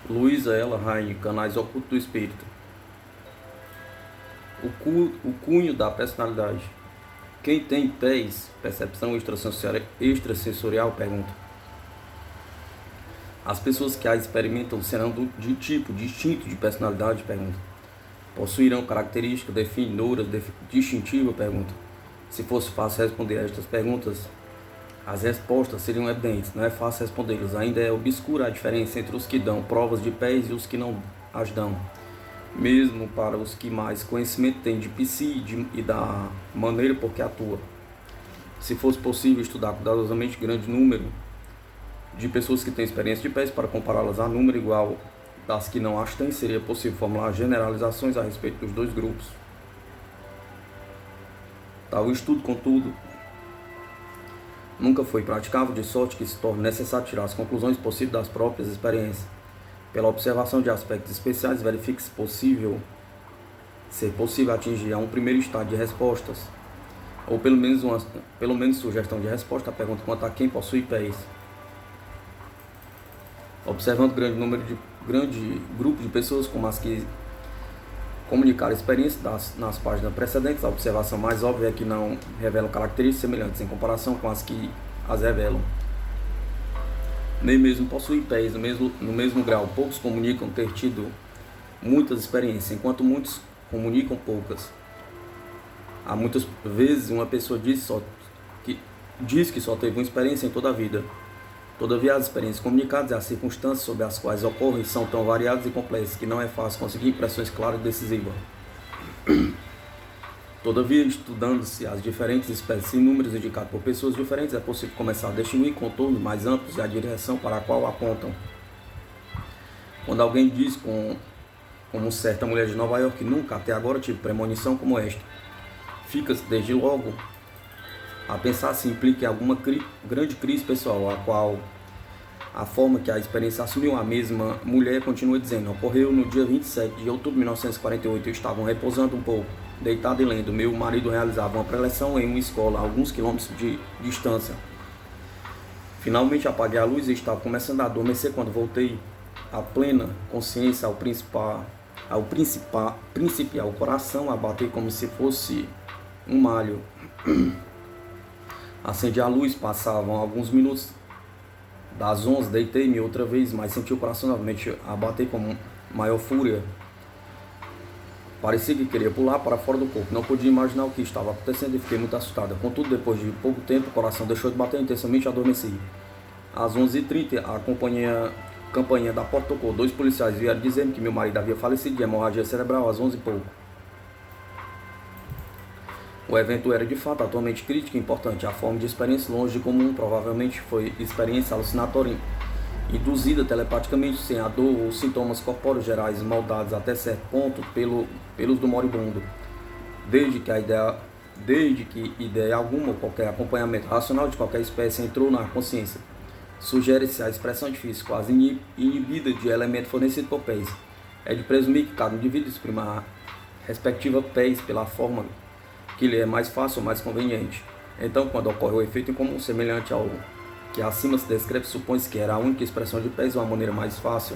Luísa Ela Raine, Canais Ocultos do Espírito. O cunho da personalidade. Quem tem pés, percepção extrasensorial, pergunta. As pessoas que a experimentam serão de tipo distinto de personalidade, pergunta. Possuirão características definidoras, distintivas, pergunta. Se fosse fácil responder a estas perguntas, as respostas seriam evidentes. Não é fácil respondê-las. Ainda é obscura a diferença entre os que dão provas de pés e os que não as dão. Mesmo para os que mais conhecimento têm de psi e da maneira por que atua. Se fosse possível estudar cuidadosamente grande número de pessoas que têm experiência de pés para compará-las a número igual das que não as têm, seria possível formular generalizações a respeito dos dois grupos. Tal estudo, contudo, nunca foi praticável, de sorte que se torna necessário tirar as conclusões possíveis das próprias experiências. Pela observação de aspectos especiais, verifique se ser possível atingir a um primeiro estado de respostas, ou pelo menos sugestão de resposta à pergunta quanto a quem possui pés. Observando grande grupo de pessoas como as que comunicaram experiências nas páginas precedentes, a observação mais óbvia é que não revelam características semelhantes em comparação com as que as revelam. Nem mesmo possuem pés no mesmo grau. Poucos comunicam ter tido muitas experiências, enquanto muitos comunicam poucas. Há muitas vezes uma pessoa diz que só teve uma experiência em toda a vida. Todavia, as experiências comunicadas e as circunstâncias sob as quais ocorrem são tão variadas e complexas que não é fácil conseguir impressões claras e decisivas. Todavia, estudando-se as diferentes espécies e números indicados por pessoas diferentes, é possível começar a distinguir contornos mais amplos e a direção para a qual apontam. Quando alguém diz como certa mulher de Nova York, nunca até agora tive premonição como esta, fica-se desde logo a pensar se implica em alguma grande crise pessoal, a qual a forma que a experiência assumiu. A mesma mulher continua dizendo: ocorreu no dia 27 de outubro de 1948, estavam repousando um pouco, deitado e lendo. Meu marido realizava uma preleção em uma escola a alguns quilômetros de distância. Finalmente apaguei a luz e estava começando a adormecer quando voltei à plena consciência, ao principiar o coração a bater como se fosse um malho. Acendi a luz, passavam alguns minutos das 11, deitei-me outra vez, mas senti o coração novamente a bater com maior fúria. Parecia que queria pular para fora do corpo. Não podia imaginar o que estava acontecendo e fiquei muito assustada. Contudo, depois de pouco tempo, o coração deixou de bater intensamente e adormeci. Às 11h30, a campainha da porta tocou. 2 policiais vieram dizer-me que meu marido havia falecido de hemorragia cerebral às 11 e pouco. O evento era de fato atualmente crítico e importante. A forma de experiência longe de comum provavelmente foi experiência alucinatória, induzida telepaticamente, sem a dor ou sintomas corpóreos gerais moldados até certo ponto pelos do moribundo. Desde que ideia alguma ou qualquer acompanhamento racional de qualquer espécie entrou na consciência, sugere-se a expressão difícil, quase inibida de elemento fornecido por pés. É de presumir que cada indivíduo exprima a respectiva pés pela forma que lhe é mais fácil ou mais conveniente. Então, quando ocorre o efeito em comum semelhante ao que acima se descreve, supõe-se que era a única expressão de pés ou a maneira mais fácil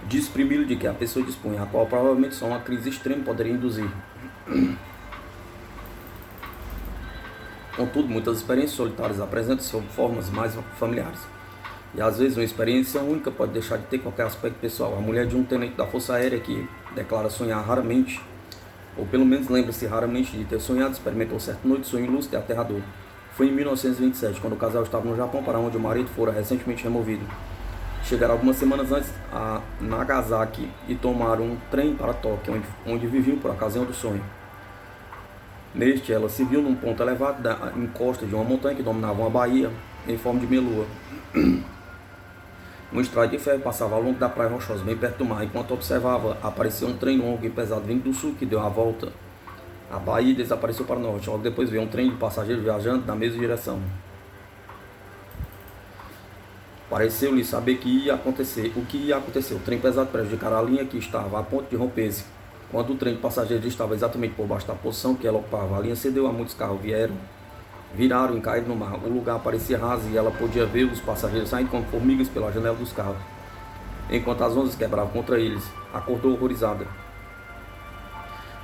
de exprimi-lo de que a pessoa dispunha, a qual provavelmente só uma crise extrema poderia induzir. Contudo, muitas experiências solitárias apresentam-se sob formas mais familiares. E às vezes uma experiência única pode deixar de ter qualquer aspecto pessoal. A mulher de um tenente da Força Aérea que declara sonhar raramente, ou pelo menos lembra-se raramente de ter sonhado, experimentou certa noite sonho lúcido e aterrador. Foi em 1927, quando o casal estava no Japão, para onde o marido fora recentemente removido. Chegaram algumas semanas antes a Nagasaki e tomaram um trem para Tóquio, onde viviam por ocasião do sonho. Neste, ela se viu num ponto elevado da encosta de uma montanha que dominava uma baía em forma de meia-lua. Um estrado de ferro passava ao longo da praia rochosa, bem perto do mar. Enquanto observava, apareceu um trem longo e pesado vindo do sul, que deu a volta à baía e desapareceu para o norte. Logo depois veio um trem de passageiros viajando na mesma direção. Pareceu-lhe saber o que ia acontecer. O trem pesado prejudicara a linha que estava a ponto de romper-se. Quando o trem de passageiros estava exatamente por baixo da posição que ela ocupava, a linha cedeu a muitos carros viraram e caíram no mar. O lugar parecia raso e ela podia ver os passageiros saindo como formigas pela janela dos carros. enquanto as ondas quebravam contra eles. Acordou horrorizada.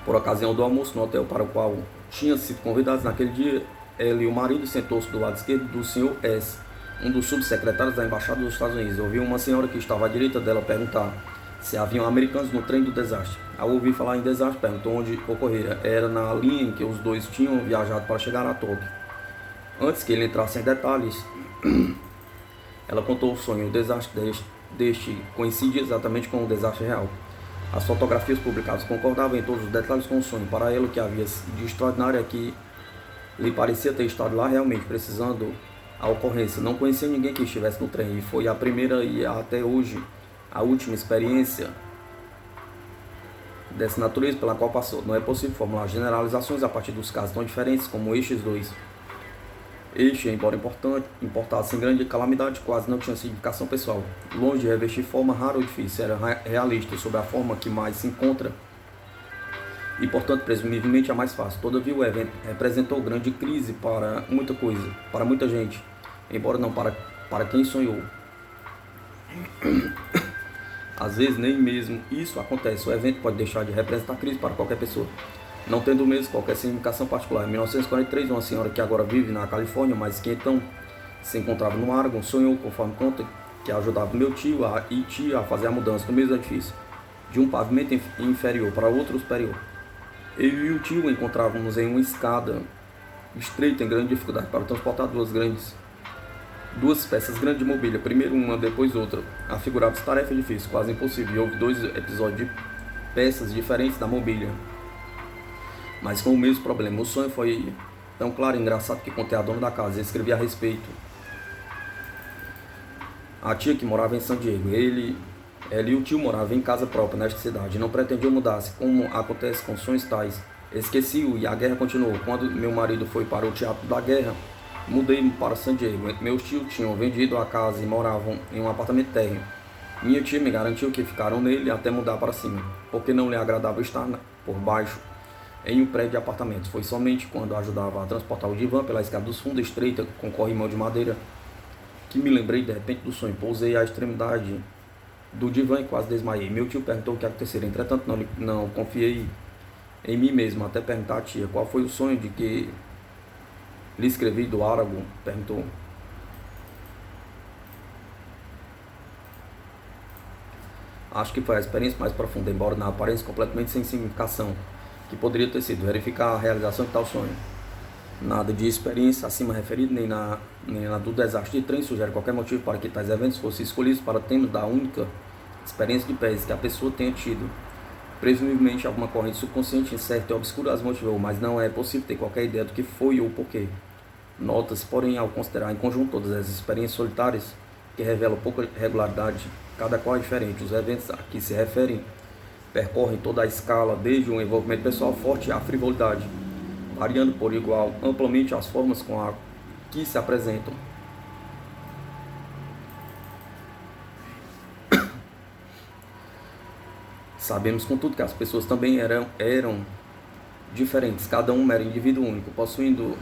Por ocasião do almoço no hotel para o qual tinham sido convidados naquele dia, ela e o marido sentou-se do lado esquerdo do Sr. S., um dos subsecretários da Embaixada dos Estados Unidos. Ouviu uma senhora que estava à direita dela perguntar se haviam americanos no trem do desastre. Ao ouvir falar em desastre, perguntou onde ocorrera. Era na linha em que os dois tinham viajado para chegar a Tóquio. Antes que ele entrasse em detalhes, ela contou o sonho. O desastre deste coincidia exatamente com o desastre real. As fotografias publicadas concordavam em todos os detalhes com o sonho. Para ela, o que havia de extraordinário é que lhe parecia ter estado lá realmente, precisando a ocorrência. Não conhecia ninguém que estivesse no trem, e foi a primeira e até hoje a última experiência dessa natureza pela qual passou. Não é possível formular generalizações a partir dos casos tão diferentes como estes dois. Este, embora importasse em grande calamidade, quase não tinha significação pessoal. Longe de revestir forma rara ou difícil, era realista sobre a forma que mais se encontra e, portanto, presumivelmente a mais fácil. Todavia, o evento representou grande crise para muita coisa, para muita gente, embora não para quem sonhou. Às vezes, nem mesmo isso acontece. O evento pode deixar de representar crise para qualquer pessoa, não tendo mesmo qualquer significação particular. Em 1943, uma senhora que agora vive na Califórnia, mas que então se encontrava no Oregon, sonhou, conforme conta, que ajudava meu tio e tia a fazer a mudança no mesmo edifício, de um pavimento inferior para outro superior. Eu e o tio encontrávamos em uma escada estreita em grande dificuldade para transportar duas peças grandes de mobília, primeiro uma, depois outra. Afigurava-se tarefa difícil, quase impossível, e houve 2 episódios de peças diferentes da mobília, mas com o mesmo problema. O sonho foi tão claro e engraçado que contei à dona da casa e escrevi a respeito. A tia que morava em San Diego, ela e o tio moravam em casa própria nesta cidade, não pretendiam mudar-se, como acontece com sonhos tais. Esqueci-o e a guerra continuou. Quando meu marido foi para o teatro da guerra, mudei-me para San Diego. Meus tios tinham vendido a casa e moravam em um apartamento térreo. Minha tia me garantiu que ficaram nele até mudar para cima, porque não lhe agradava estar por baixo em um prédio de apartamentos. Foi somente quando ajudava a transportar o divã pela escada dos fundos estreita com corrimão de madeira que me lembrei de repente do sonho. Pousei à extremidade do divã e quase desmaiei. Meu tio perguntou o que acontecera. Entretanto, não confiei em mim mesmo até perguntar à tia qual foi o sonho de que lhe escrevi do Oregon. Perguntou. Acho que foi a experiência mais profunda, embora na aparência completamente sem significação, que poderia ter sido verificar a realização de tal sonho. Nada de experiência acima referida, nem na do desastre de trem sugere qualquer motivo para que tais eventos fossem escolhidos para termos da única experiência de pés que a pessoa tenha tido. Presumivelmente, alguma corrente subconsciente incerta e obscura as motivou, mas não é possível ter qualquer ideia do que foi ou porquê. Nota-se, porém, ao considerar em conjunto todas as experiências solitárias, que revelam pouca regularidade, cada qual é diferente. Os eventos a que se referem percorrem toda a escala, desde um envolvimento pessoal forte à frivolidade, variando por igual amplamente as formas com a que se apresentam. Sabemos, contudo, que as pessoas também eram diferentes, cada um era indivíduo único, possuindo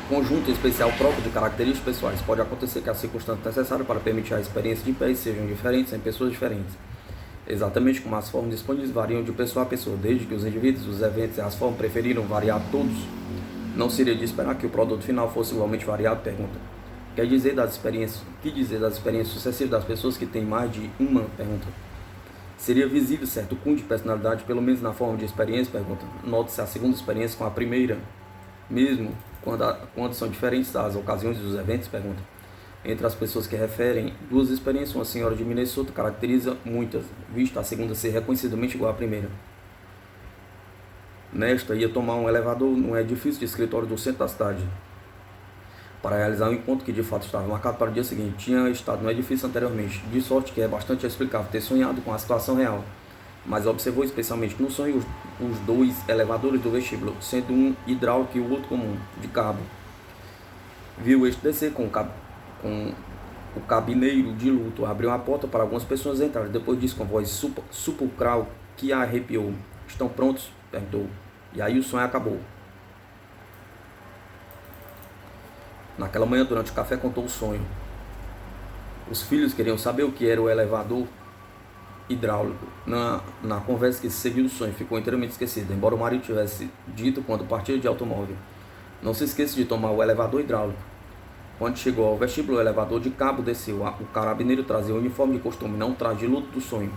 conjunto especial próprio de características pessoais. Pode acontecer que as circunstâncias necessárias para permitir a experiência de pés sejam diferentes em pessoas diferentes, exatamente como as formas disponíveis variam de pessoa a pessoa. Desde que os indivíduos, os eventos e as formas preferiram variar todos, não seria de esperar que o produto final fosse igualmente variado? Pergunta. Que dizer das experiências sucessivas das pessoas que têm mais de uma? Pergunta. Seria visível certo cunho de personalidade, pelo menos na forma de experiência? Pergunta. Note-se a segunda experiência com a primeira, mesmo quando são diferentes das ocasiões dos eventos? Pergunta. Entre as pessoas que referem duas experiências, uma senhora de Minnesota caracteriza muitas, visto a segunda ser reconhecidamente igual à primeira. Nesta, ia tomar um elevador num edifício de escritório do centro da cidade para realizar um encontro que de fato estava marcado para o dia seguinte. Tinha estado no edifício anteriormente, de sorte que é bastante explicável ter sonhado com a situação real, mas observou especialmente que no sonho os 2 elevadores do vestíbulo, sendo um hidráulico e o outro comum, de cabo. Viu este descer com o cabineiro de luto, abriu a porta para algumas pessoas entrarem. Depois disse com voz sepulcral que a arrepiou. Estão prontos? Perguntou. E aí o sonho acabou. Naquela manhã, durante o café, contou o sonho. Os filhos queriam saber o que era o elevador hidráulico. Na conversa que se seguiu, o sonho ficou inteiramente esquecido, embora o marido tivesse dito quando partia de automóvel: não se esqueça de tomar o elevador hidráulico. Quando chegou ao vestíbulo, o elevador de cabo desceu. O carabineiro trazia o uniforme de costume, não o traje de luto do sonho.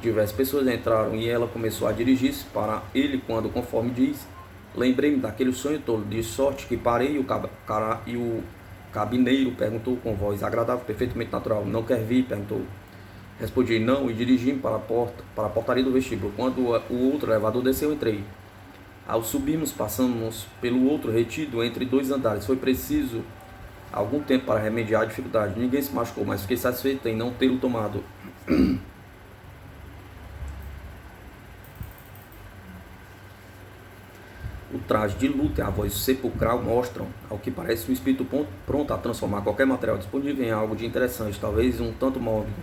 Diversas pessoas entraram e ela começou a dirigir-se para ele quando, conforme diz, lembrei-me daquele sonho tolo, de sorte que parei e o cabineiro perguntou com voz agradável, perfeitamente natural: não quer vir? Perguntou. Respondi não e dirigi-me para a portaria do vestíbulo. Quando o outro elevador desceu, entrei. Ao subirmos, passamos pelo outro retido entre 2 andares. Foi preciso algum tempo para remediar a dificuldade. Ninguém se machucou, mas fiquei satisfeito em não tê-lo tomado. O traje de luto e a voz sepulcral mostram, ao que parece, um espírito pronto a transformar qualquer material disponível em algo de interessante, talvez um tanto mórbido.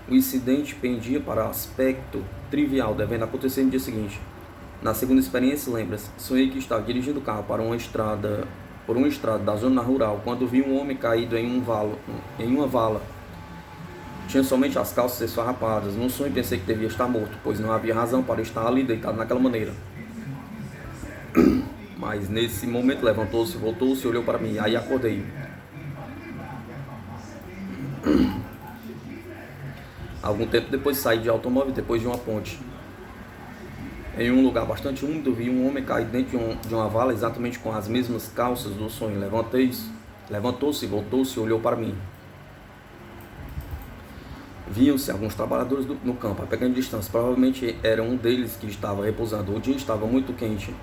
O incidente pendia para aspecto trivial, devendo acontecer no dia seguinte. Na segunda experiência, lembra-se, sonhei que estava dirigindo o carro para por uma estrada da zona rural, quando vi um homem caído em uma vala. Tinha somente as calças esfarrapadas. No sonho pensei que devia estar morto, pois não havia razão para estar ali deitado naquela maneira. Mas nesse momento levantou-se, voltou-se e olhou para mim. Aí acordei. Algum tempo depois saí de automóvel depois de uma ponte. Em um lugar bastante úmido, vi um homem cair dentro de uma vala exatamente com as mesmas calças do sonho. Levantou-se, voltou-se e olhou para mim. Viam-se alguns trabalhadores no campo, a pequena distância. Provavelmente era um deles que estava repousando. O dia estava muito quente,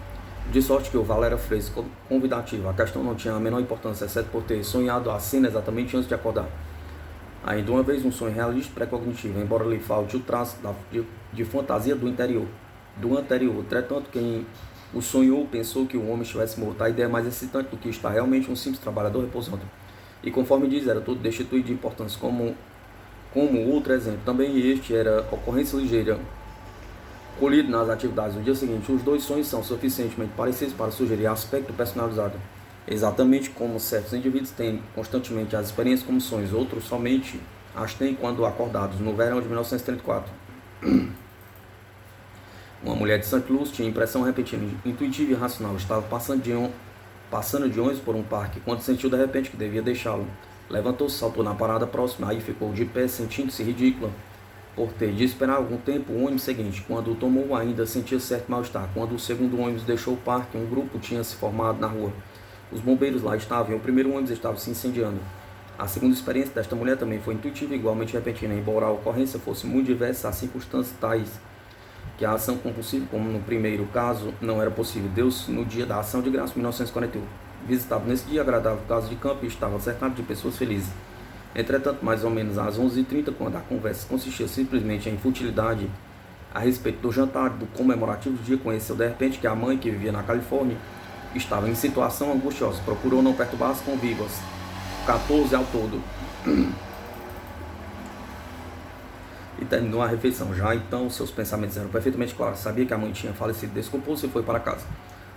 de sorte que o vale era fresco, convidativo. A questão não tinha a menor importância, exceto por ter sonhado a cena exatamente antes de acordar. Ainda uma vez um sonho realista pré-cognitivo, embora lhe falte o traço de fantasia do anterior. Entretanto, quem o sonhou pensou que o homem estivesse morto. A ideia é mais excitante do que estar realmente um simples trabalhador repousando. E conforme diz, era tudo destituído de importância, como outro exemplo. Também este era ocorrência ligeira, colhido nas atividades do dia seguinte. Os dois sonhos são suficientemente parecidos para sugerir aspecto personalizado. Exatamente como certos indivíduos têm constantemente as experiências como sonhos, outros somente as têm quando acordados. No verão de 1934, uma mulher de St. Louis tinha impressão repentina, intuitiva e racional. Estava passando de ônibus por um parque, quando sentiu de repente que devia deixá-lo. Levantou-se, saltou na parada próxima, aí ficou de pé, sentindo-se ridícula por ter de esperar algum tempo o ônibus seguinte. Quando o tomou, ainda sentia certo mal-estar. Quando o segundo ônibus deixou o parque, um grupo tinha se formado na rua. Os bombeiros lá estavam e o primeiro ônibus estava se incendiando. A segunda experiência desta mulher também foi intuitiva e igualmente repentina, embora a ocorrência fosse muito diversa, as circunstâncias tais que a ação compulsiva, como no primeiro caso, não era possível. Deu-se no dia da ação de graça, 1941. Visitava nesse dia agradável casa de campo e estava cercado de pessoas felizes. Entretanto, mais ou menos às 11h30, quando a conversa consistia simplesmente em futilidade a respeito do jantar do comemorativo do dia, conheceu de repente que a mãe, que vivia na Califórnia, estava em situação angustiosa. Procurou não perturbar as convívas. 14 ao todo. E terminou a refeição. Já então, seus pensamentos eram perfeitamente claros. Sabia que a mãe tinha falecido, desculpou-se e foi para casa.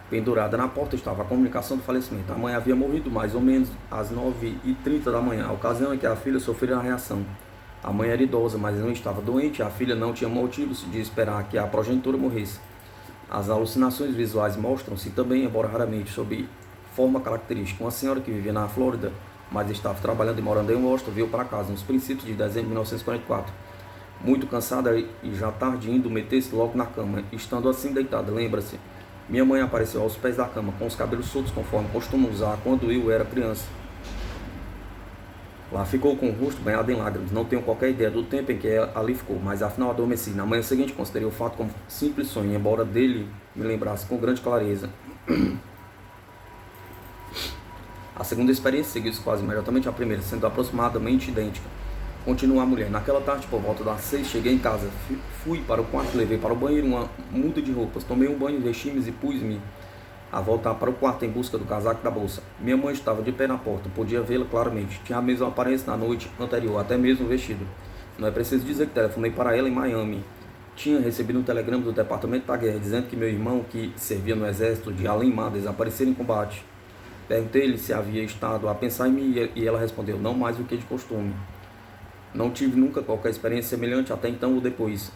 Pendurada na porta estava a comunicação do falecimento. A mãe havia morrido mais ou menos às 9h30 da manhã, a ocasião em que a filha sofreu a reação. A mãe era idosa, mas não estava doente. A filha não tinha motivos de esperar que a progenitora morresse. As alucinações visuais mostram-se também, embora raramente, sob forma característica. Uma senhora que vivia na Flórida, mas estava trabalhando e morando em Washington, veio para casa nos princípios de dezembro de 1944. Muito cansada e já tarde, indo meter-se logo na cama. Estando assim deitada, lembra-se, minha mãe apareceu aos pés da cama, com os cabelos soltos, conforme costuma usar quando eu era criança. Lá ficou com o rosto banhado em lágrimas. Não tenho qualquer ideia do tempo em que ali ficou, mas afinal adormeci. Na manhã seguinte considerei o fato como simples sonho, embora dele me lembrasse com grande clareza. A segunda experiência seguiu-se quase imediatamente à primeira, sendo aproximadamente idêntica. Continua a mulher. Naquela tarde, por volta das 6, cheguei em casa. Fui para o quarto, levei para o banheiro uma muda de roupas. Tomei um banho, vesti-me e pus-me a voltar para o quarto em busca do casaco e da bolsa. Minha mãe estava de pé na porta. Podia vê-la claramente. Tinha a mesma aparência na noite anterior, até mesmo o vestido. Não é preciso dizer que telefonei para ela em Miami. Tinha recebido um telegrama do Departamento da Guerra dizendo que meu irmão, que servia no exército de Além-Mar, desaparecera em combate. Perguntei-lhe se havia estado a pensar em mim e ela respondeu: não mais do que de costume. Não tive nunca qualquer experiência semelhante até então ou depois.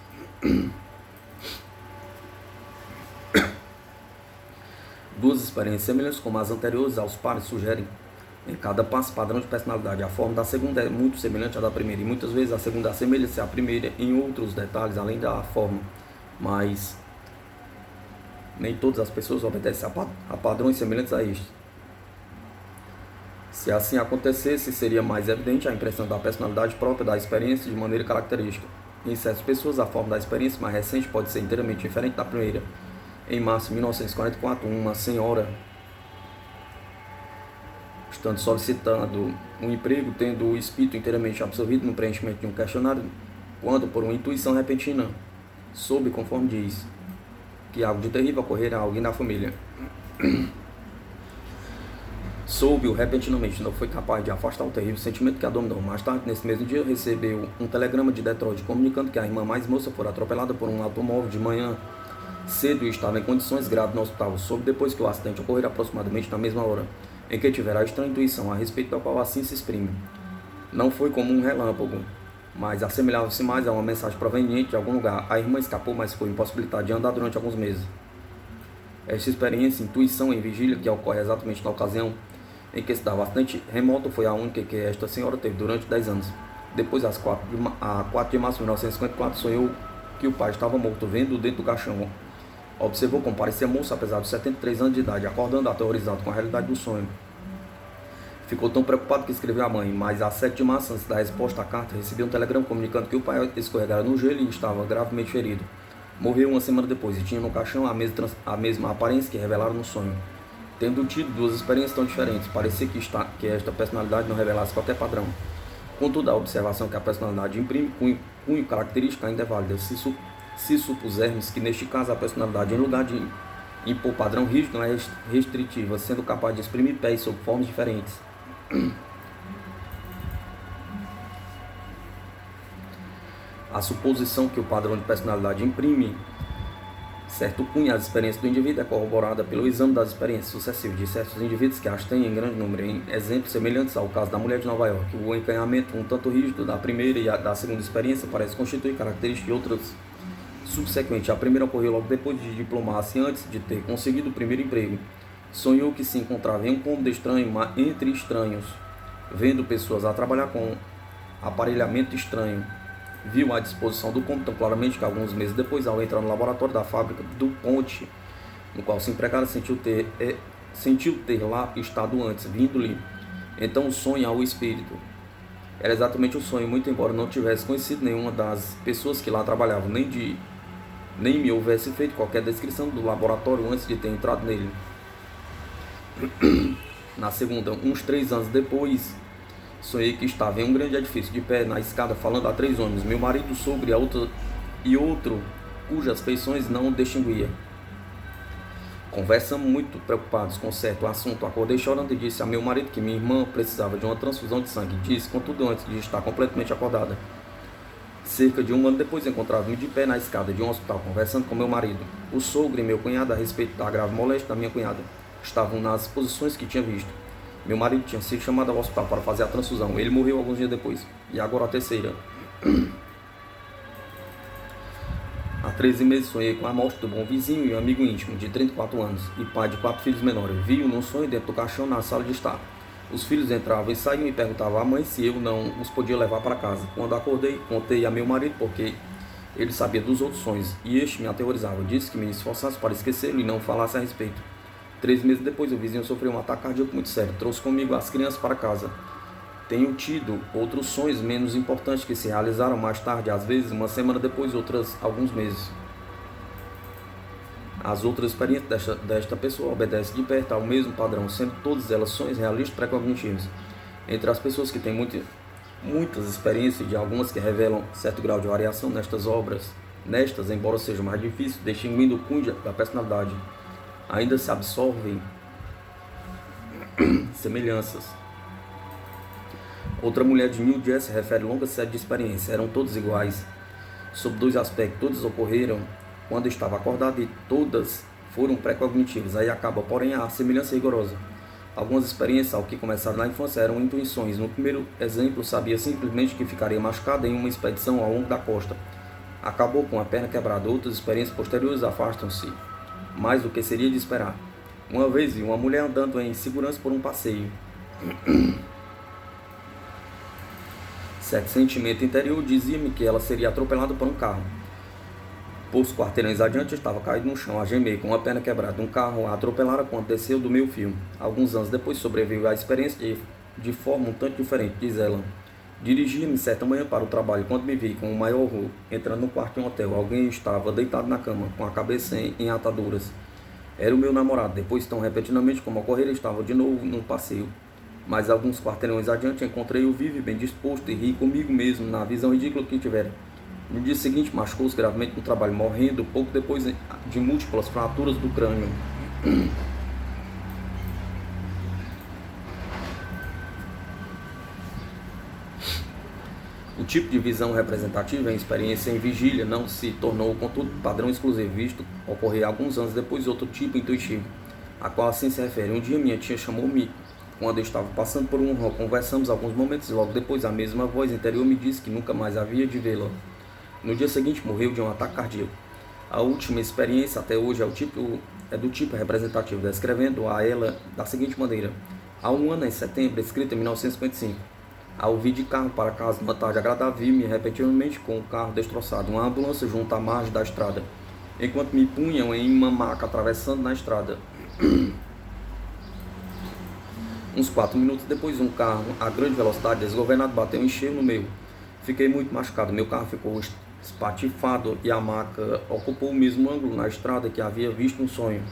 Duas experiências semelhantes como as anteriores aos pares sugerem em cada passo padrão de personalidade. A forma da segunda é muito semelhante à da primeira, e muitas vezes a segunda assemelha-se à primeira em outros detalhes, além da forma, mas nem todas as pessoas obedecem a padrões semelhantes a este. Se assim acontecesse, seria mais evidente a impressão da personalidade própria da experiência de maneira característica. Em certas pessoas, a forma da experiência mais recente pode ser inteiramente diferente da primeira. Em março de 1944, uma senhora, estando solicitando um emprego, tendo o espírito inteiramente absorvido no preenchimento de um questionário, quando, por uma intuição repentina, soube, conforme diz, que algo de terrível ocorrera a alguém da família. Soube-o repentinamente, não foi capaz de afastar o terrível sentimento que a dominou. Mais tarde, nesse mesmo dia, recebeu um telegrama de Detroit comunicando que a irmã mais moça fora atropelada por um automóvel de manhã cedo e estava em condições graves no hospital. Soube depois que o acidente ocorrera aproximadamente na mesma hora em que tiverá a estranha intuição, a respeito da qual assim se exprime. Não foi como um relâmpago, mas assemelhava-se mais a uma mensagem proveniente de algum lugar. A irmã escapou, mas foi impossibilitada de andar durante alguns meses. Esta experiência, intuição em vigília, que ocorre exatamente na ocasião em que se dava bastante remoto, foi a única que esta senhora teve durante 10 anos. Depois, a 4 de março de 1954, sonhou que o pai estava morto, vendo-o dentro do caixão. Observou como parecia moço, apesar de 73 anos de idade, acordando aterrorizado com a realidade do sonho. Ficou tão preocupado que escreveu à mãe, mas a 7 de março, antes da resposta à carta, recebeu um telegrama comunicando que o pai escorregara no gelo e estava gravemente ferido. Morreu uma semana depois e tinha no caixão a mesma aparência que revelaram no sonho. Tendo tido duas experiências tão diferentes, parecia que esta personalidade não revelasse qualquer padrão. Contudo, a observação que a personalidade imprime cunho característico ainda é válida, se supusermos que neste caso a personalidade, em lugar de impor padrão rígido, é restritiva, sendo capaz de exprimir pés sob formas diferentes. A suposição que o padrão de personalidade imprime certo cunho às experiências do indivíduo é corroborada pelo exame das experiências sucessivas de certos indivíduos que as têm em grande número, em exemplos semelhantes ao caso da mulher de Nova York. O encanhamento um tanto rígido da primeira e da segunda experiência parece constituir características de outras subsequentes. A primeira ocorreu logo depois de diplomar-se, antes de ter conseguido o primeiro emprego. Sonhou que se encontrava em um cômodo estranho, entre estranhos, vendo pessoas a trabalhar com aparelhamento estranho. Viu a disposição do cômodo tão claramente que alguns meses depois, ao entrar no laboratório da fábrica do Ponte, no qual se empregara, sentiu ter lá estado antes, vindo-lhe então o sonho ao espírito. Era exatamente o sonho, muito embora não tivesse conhecido nenhuma das pessoas que lá trabalhavam, nem me houvesse feito qualquer descrição do laboratório antes de ter entrado nele. Na segunda, uns 3 anos depois, sonhei que estava em um grande edifício, de pé na escada, falando a 3 homens, meu marido, sogro e outro, cujas feições não distinguia. Conversamos muito preocupados com certo assunto. Acordei chorando e disse a meu marido que minha irmã precisava de uma transfusão de sangue. Disse, contudo, antes de estar completamente acordada. Cerca de 1 ano depois, encontrava-me de pé na escada de um hospital, conversando com meu marido. O sogro e meu cunhado, a respeito da grave moléstia da minha cunhada, estavam nas posições que tinha visto. Meu marido tinha sido chamado ao hospital para fazer a transfusão. Ele morreu alguns dias depois. E agora a terceira. Há 13 meses sonhei com a morte do bom vizinho e um amigo íntimo de 34 anos e pai de 4 filhos menores. Vi-o num sonho dentro do caixão na sala de estar. Os filhos entravam e saíam e perguntavam à mãe se eu não os podia levar para casa. Quando acordei, contei a meu marido porque ele sabia dos outros sonhos e este me aterrorizava. Disse que me esforçasse para esquecê-lo e não falasse a respeito. 3 meses depois, o vizinho sofreu um ataque cardíaco muito sério. Trouxe comigo as crianças para casa. Tenho tido outros sonhos menos importantes que se realizaram mais tarde, às vezes uma semana depois, outras alguns meses. As outras experiências desta pessoa obedecem de perto ao mesmo padrão, sendo todas elas sonhos realistas pré-cognitivos. Entre as pessoas que têm muitas experiências, de algumas que revelam certo grau de variação nestas, embora seja mais difícil, distinguindo o cunho da personalidade, ainda se absorvem semelhanças. Outra mulher de New Jersey refere longa série de experiências. Eram todas iguais, sob 2 aspectos. Todas ocorreram quando estava acordada e todas foram pré-cognitivas. Aí acaba, porém, a semelhança rigorosa. Algumas experiências, ao que começaram na infância, eram intuições. No primeiro exemplo, sabia simplesmente que ficaria machucado em uma expedição ao longo da costa. Acabou com a perna quebrada. Outras experiências posteriores afastam-se mais do que seria de esperar. Uma vez vi uma mulher andando em segurança por um passeio. Certo sentimento interior dizia-me que ela seria atropelada por um carro. Poucos quarteirões adiante, estava caído no chão, a gemer, com uma perna quebrada. Um carro a atropelara quando desceu do meu fio. Alguns anos depois sobreviveu à experiência de forma um tanto diferente, diz ela. Dirigia-me certa manhã para o trabalho, quando me vi com o maior horror, entrando no quarto de um hotel. Alguém estava deitado na cama, com a cabeça em ataduras. Era o meu namorado. Depois, tão repentinamente como ocorrera, estava de novo no passeio. Mas alguns quarteirões adiante, encontrei-o vivo e bem disposto, e ri comigo mesmo, na visão ridícula que tivera. No dia seguinte, machucou-se gravemente no trabalho, morrendo pouco depois de múltiplas fraturas do crânio. O tipo de visão representativa em experiência em vigília não se tornou, contudo, padrão exclusivo, visto ocorrer alguns anos depois outro tipo intuitivo, a qual assim se refere. Um dia minha tia chamou-me quando eu estava passando por um rol. Conversamos alguns momentos e logo depois a mesma voz interior me disse que nunca mais havia de vê-la. No dia seguinte morreu de um ataque cardíaco. A última experiência até hoje é do tipo representativo, descrevendo a ela da seguinte maneira. Há um ano, em setembro, escrita em 1955, ao vir de carro para casa numa tarde agradável, vi-me repentinamente com o carro destroçado, uma ambulância junto à margem da estrada, enquanto me punham em uma maca atravessando na estrada. Uns 4 minutos depois, um carro a grande velocidade desgovernado bateu em cheio no meu. Fiquei muito machucado, meu carro ficou espatifado e a maca ocupou o mesmo ângulo na estrada que havia visto um sonho.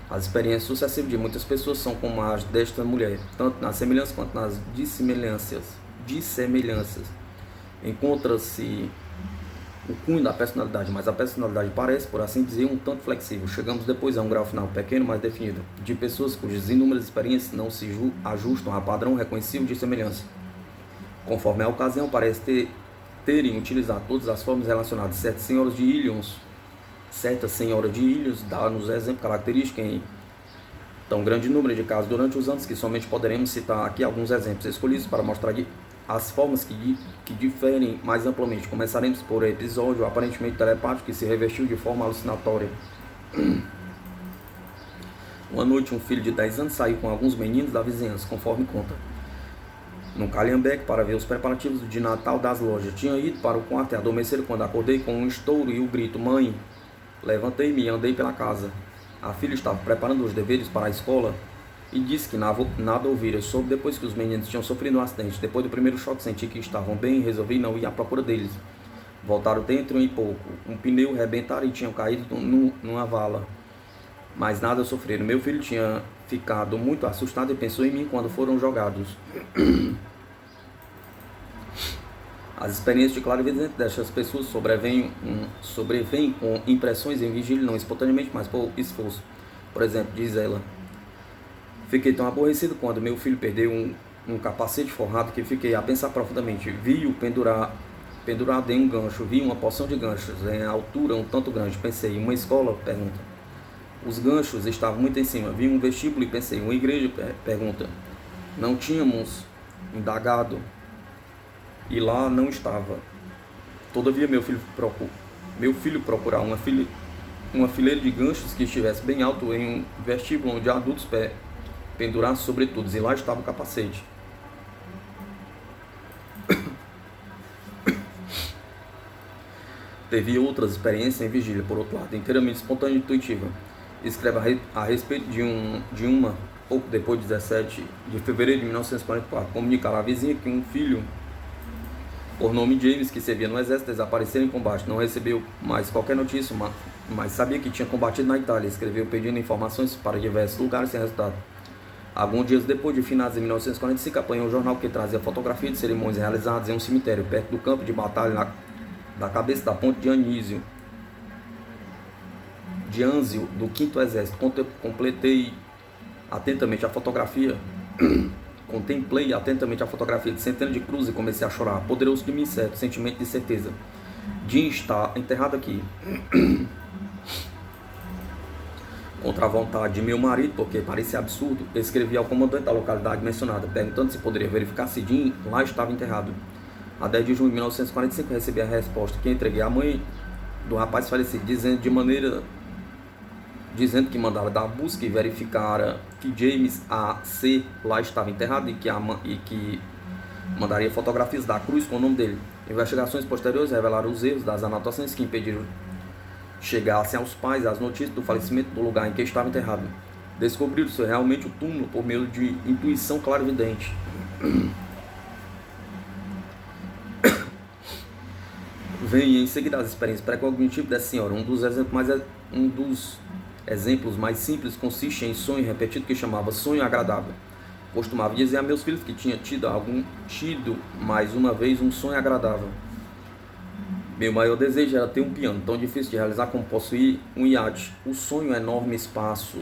As experiências sucessivas de muitas pessoas são como as desta mulher, tanto nas semelhanças quanto nas dissemelhanças. Encontra-se o cunho da personalidade, mas a personalidade parece, por assim dizer, um tanto flexível. Chegamos depois a um grau final pequeno, mas definido, de pessoas cujas inúmeras experiências não se ajustam a padrão reconhecível de semelhança. Conforme a ocasião, parece terem utilizado todas as formas relacionadas. Certa senhora de Ilhos dá-nos exemplo característico em tão grande número de casos durante os anos que somente poderemos citar aqui alguns exemplos escolhidos para mostrar as formas que diferem mais amplamente. Começaremos por episódio aparentemente telepático que se revestiu de forma alucinatória. Uma noite, um filho de 10 anos saiu com alguns meninos da vizinhança, conforme conta, no Calhambeque, para ver os preparativos de Natal das lojas. Tinha ido para o quarto e adormeceram quando acordei com um estouro e o grito: "Mãe!" Levantei-me e andei pela casa. A filha estava preparando os deveres para a escola e disse que nada ouvira. Soube depois que os meninos tinham sofrido um acidente. Depois do primeiro choque, senti que estavam bem e resolvi não ir à procura deles. Voltaram dentro em pouco. Um pneu rebentara e tinham caído numa vala. Mas nada sofreram. Meu filho tinha ficado muito assustado e pensou em mim quando foram jogados. As experiências de clarividente destas pessoas sobrevêm com impressões em vigília, não espontaneamente, mas por esforço. Por exemplo, diz ela: fiquei tão aborrecido quando meu filho perdeu um capacete forrado que fiquei a pensar profundamente. Vi-o pendurado em um gancho, vi uma porção de ganchos em altura um tanto grande. Pensei: uma escola? Pergunta. Os ganchos estavam muito em cima. Vi um vestíbulo e pensei: uma igreja? Pergunta. Não tínhamos indagado e lá não estava. Todavia meu filho procurar uma fileira de ganchos que estivesse bem alto em um vestíbulo onde adultos pendurassem sobretudo, e lá estava o capacete. Teve outras experiências em vigília, por outro lado, inteiramente espontânea e intuitiva. Escreve a respeito de uma, pouco depois de 17 de fevereiro de 1944, comunicar à vizinha que um filho, por nome James, que servia no exército, desapareceu em combate. Não recebeu mais qualquer notícia, mas sabia que tinha combatido na Itália. Escreveu pedindo informações para diversos lugares sem resultado. Alguns dias depois, de finados em 1945, apanhou um jornal que trazia fotografia de cerimônias realizadas em um cemitério perto do campo de batalha da cabeça da ponte de Anzio, do 5º Exército. Contemplei atentamente a fotografia de centenas de cruzes e comecei a chorar. Poderoso de mim, certo sentimento de certeza. Jim está enterrado aqui. Contra a vontade de meu marido, porque parecia absurdo, escrevi ao comandante da localidade mencionada, perguntando se poderia verificar se Jim lá estava enterrado. A 10 de junho de 1945 recebi a resposta que entreguei à mãe do rapaz falecido, dizendo que mandara dar busca e verificara que James A.C. lá estava enterrado e que mandaria fotografias da cruz com o nome dele. Investigações posteriores revelaram os erros das anotações que impediram chegassem aos pais as notícias do falecimento do lugar em que estava enterrado. Descobriu-se realmente o túmulo por meio de intuição clarividente. Vem em seguida as experiências pré-cognitivas dessa senhora. Um dos exemplos mais simples consiste em sonho repetido que chamava sonho agradável. Costumava dizer a meus filhos que tinha tido mais uma vez um sonho agradável. Meu maior desejo era ter um piano, tão difícil de realizar como possuir um iate. O sonho, enorme espaço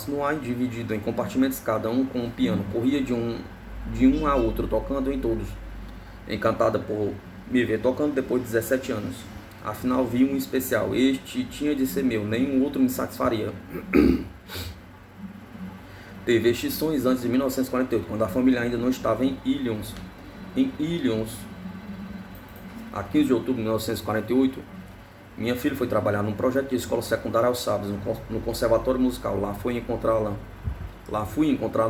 no ar, dividido em compartimentos, cada um com um piano. Corria de um a outro, tocando em todos. Encantada por me ver tocando depois de 17 anos. Afinal, vi um especial. Este tinha de ser meu, nenhum outro me satisfaria. Teve estes sonhos antes de 1948, quando a família ainda não estava em Illinois. A 15 de outubro de 1948, minha filha foi trabalhar num projeto de escola secundária aos sábados, no Conservatório Musical. Lá fui encontrá-la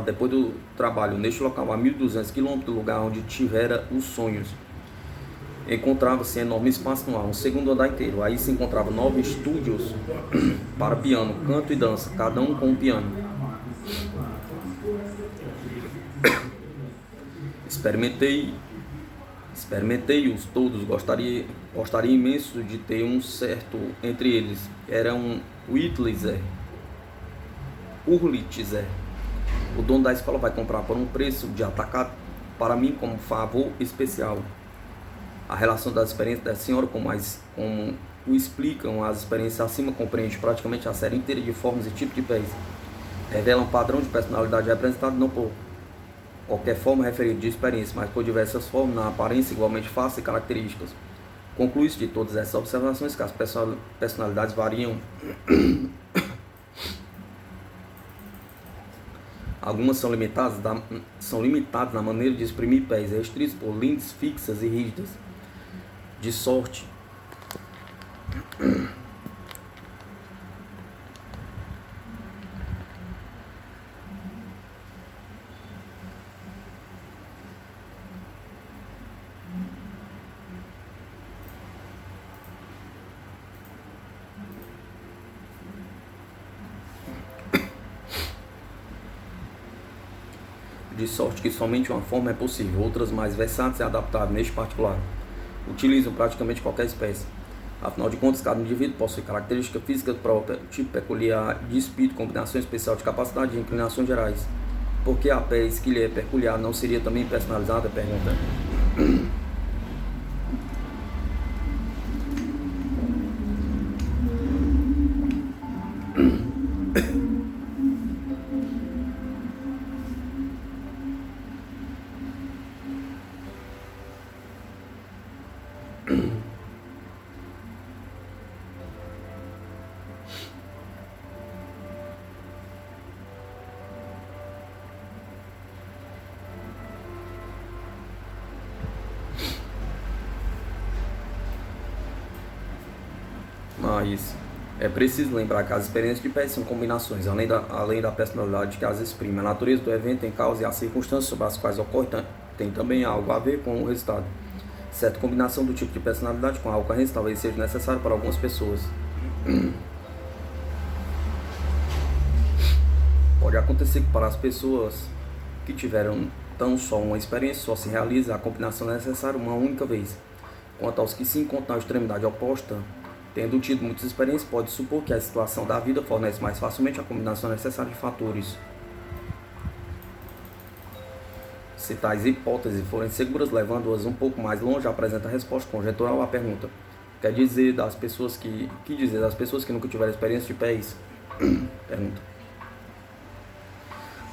depois do trabalho, neste local, a 1.200 quilômetros do lugar onde tivera os sonhos. Encontrava-se enorme espaço no ar, um segundo andar inteiro. Aí se encontrava 9 estúdios para piano, canto e dança, cada um com um piano. Experimentei-os todos, gostaria imenso de ter um certo entre eles. Era um Wurlitzer. O dono da escola vai comprar por um preço de atacado para mim como favor especial. A relação das experiências da senhora, como o explicam as experiências acima, compreende praticamente a série inteira de formas e tipos de pés. Revela um padrão de personalidade representado não por qualquer forma referida de experiência, mas por diversas formas, na aparência igualmente fáceis e características. Conclui-se de todas essas observações que as personalidades variam. Algumas são limitadas na maneira de exprimir pés, restritos por lindes fixas e rígidas, de sorte que somente uma forma é possível. Outras mais versáteis e adaptáveis, neste particular, utilizam praticamente qualquer espécie. Afinal de contas, cada indivíduo possui característica física própria, tipo peculiar de espírito, combinação especial de capacidade e inclinações gerais. Por que a pés que lhe é peculiar não seria também personalizada? Pergunta. Mas é preciso lembrar que as experiências de pés são combinações, além da personalidade que as exprime. A natureza do evento em causa e as circunstâncias sobre as quais ocorre tem também algo a ver com o resultado. Certa combinação do tipo de personalidade com a ocorrência talvez seja necessário para algumas pessoas. Pode acontecer que para as pessoas que tiveram tão só uma experiência, só se realiza a combinação necessária uma única vez. Quanto aos que se encontram na extremidade oposta, tendo tido muitas experiências, pode supor que a situação da vida fornece mais facilmente a combinação necessária de fatores. Se tais hipóteses forem seguras, levando-as um pouco mais longe, apresenta a resposta conjectural à pergunta. Quer dizer das pessoas que nunca tiveram experiência de pés? Pergunta.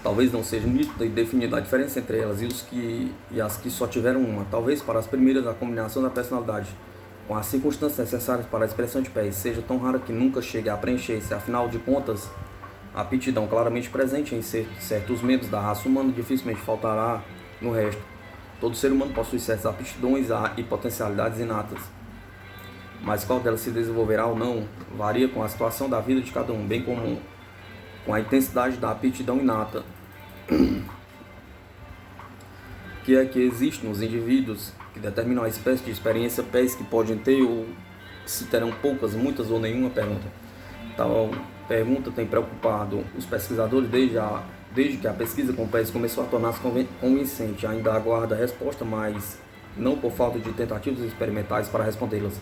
Talvez não seja nítida e definida a diferença entre elas e as que só tiveram uma. Talvez para as primeiras a combinação da personalidade com as circunstâncias necessárias para a expressão de PES, seja tão rara que nunca chegue a preencher-se. Afinal de contas, a aptidão claramente presente em certos membros da raça humana dificilmente faltará no resto. Todo ser humano possui certas aptidões e potencialidades inatas, mas qual delas se desenvolverá ou não varia com a situação da vida de cada um, bem como com a intensidade da aptidão inata que é que existe nos indivíduos que determinam a espécie de experiência PES que podem ter ou se terão poucas, muitas ou nenhuma pergunta. Tal pergunta tem preocupado os pesquisadores desde que a pesquisa com PES começou a tornar-se convincente. Ainda aguarda a resposta, mas não por falta de tentativas experimentais para respondê-las.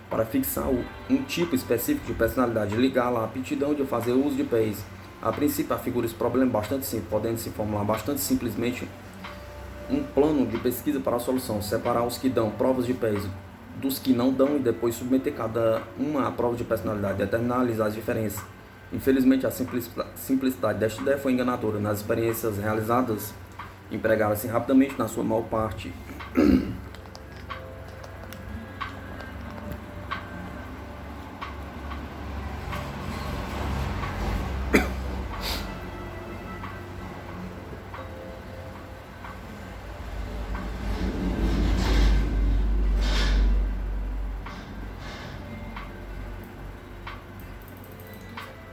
Para fixar um tipo específico de personalidade e ligá-la à aptidão de fazer uso de PES, a princípio afigura esse problema bastante simples, podendo se formular bastante simplesmente um plano de pesquisa para a solução, separar os que dão provas de PES dos que não dão e depois submeter cada uma à prova de personalidade, determinar as diferenças. Infelizmente, a simplicidade desta ideia foi enganadora. Nas experiências realizadas, empregaram-se rapidamente, na sua maior parte,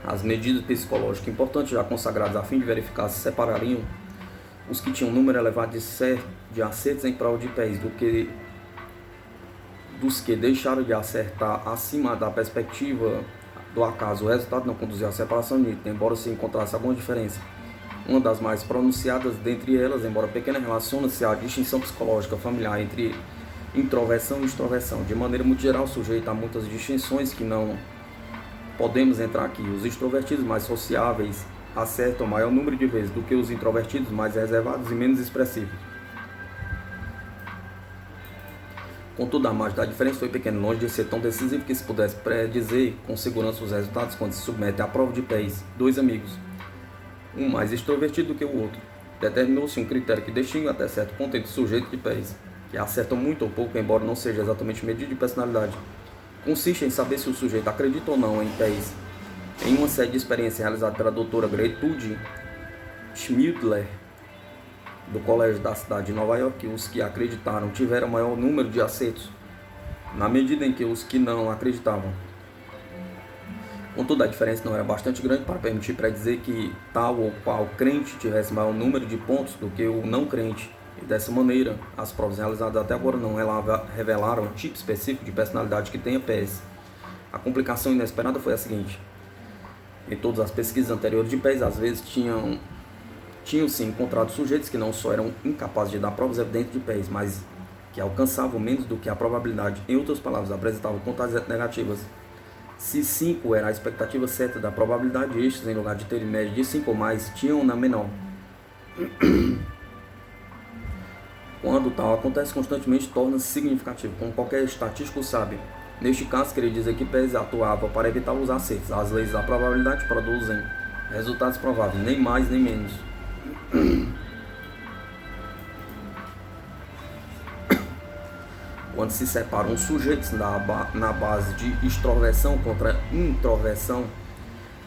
as medidas psicológicas importantes já consagradas a fim de verificar se separariam os que tinham um número elevado de acertos em prova de PES dos que deixaram de acertar acima da perspectiva do acaso. O resultado não conduziu à separação nítida, embora se encontrasse alguma diferença. Uma das mais pronunciadas dentre elas, embora pequena, relaciona-se à distinção psicológica familiar entre introversão e extroversão. De maneira muito geral, sujeita a muitas distinções que não podemos entrar aqui. Os extrovertidos mais sociáveis acertam maior número de vezes do que os introvertidos mais reservados e menos expressivos. Contudo, a margem da diferença foi pequena, longe de ser tão decisivo que se pudesse predizer com segurança os resultados quando se submete à prova de PES. Dois amigos, um mais extrovertido do que o outro, determinou-se um critério que distingue até certo ponto entre sujeitos de PES, que acertam muito ou pouco, embora não seja exatamente medida de personalidade. Consiste em saber se o sujeito acredita ou não em PES. Em uma série de experiências realizada pela doutora Gertrude Schmidler, do Colégio da cidade de Nova York, os que acreditaram tiveram maior número de acertos, na medida em que os que não acreditavam. Contudo, a diferença não era bastante grande para permitir predizer que tal ou qual crente tivesse maior número de pontos do que o não crente. E dessa maneira, as provas realizadas até agora não revelaram um tipo específico de personalidade que tenha PES. A complicação inesperada foi a seguinte: em todas as pesquisas anteriores de PES, às vezes tinham-se encontrado sujeitos que não só eram incapazes de dar provas evidentes de PES, mas que alcançavam menos do que a probabilidade. Em outras palavras, apresentavam contagens negativas. Se 5 era a expectativa certa da probabilidade, estes, em lugar de terem média de 5 ou mais, tinham na menor. Quando tal acontece constantemente, torna-se significativo, como qualquer estatístico sabe. Neste caso, queria dizer que PES atuava para evitar os acertos. As leis da probabilidade produzem resultados prováveis, nem mais nem menos. Quando se separam os sujeitos na base de extroversão contra introversão,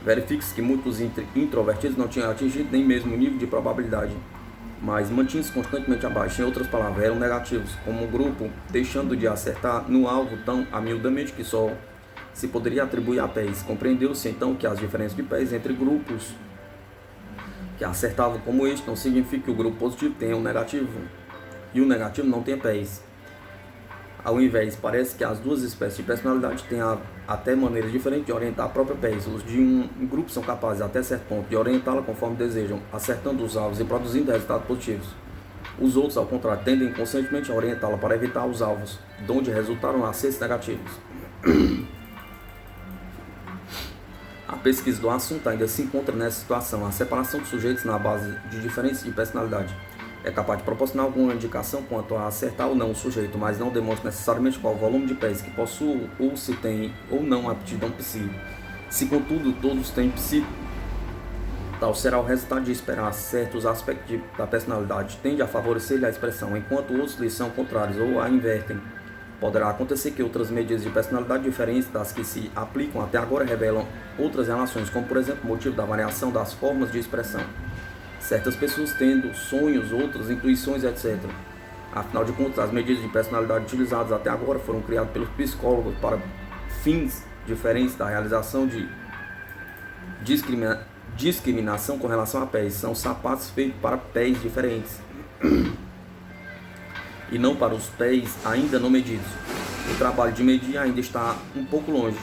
verifica-se que muitos introvertidos não tinham atingido nem mesmo o nível de probabilidade, mas mantinham-se constantemente abaixo. Em outras palavras, eram negativos, como um grupo, deixando de acertar no alvo tão amiudamente que só se poderia atribuir a PES. Compreendeu-se então que as diferenças de PES entre grupos que acertavam como este não significa que o grupo positivo tenha um negativo e o negativo não tenha PES. Ao invés, parece que as duas espécies de personalidade têm até maneiras diferentes de orientar a própria PES. Os de um grupo são capazes, até certo ponto, de orientá-la conforme desejam, acertando os alvos e produzindo resultados positivos. Os outros, ao contrário, tendem inconscientemente a orientá-la para evitar os alvos, de onde resultaram acertos negativos. A pesquisa do assunto ainda se encontra nessa situação. A separação de sujeitos na base de diferenças de personalidade é capaz de proporcionar alguma indicação quanto a acertar ou não o sujeito, mas não demonstra necessariamente qual o volume de PES que possui ou se tem ou não aptidão psíquica. Se, contudo, todos têm psíquico, tal será o resultado de esperar certos aspectos da personalidade. Tende a favorecer-lhe a expressão, enquanto outros lhe são contrários ou a invertem. Poderá acontecer que outras medidas de personalidade diferentes das que se aplicam até agora revelam outras relações, como por exemplo o motivo da variação das formas de expressão. Certas pessoas tendo sonhos, outras intuições, etc. Afinal de contas, as medidas de personalidade utilizadas até agora foram criadas pelos psicólogos para fins diferentes da realização de discriminação com relação a pés. São sapatos feitos para pés diferentes e não para os pés ainda não medidos. O trabalho de medir ainda está um pouco longe.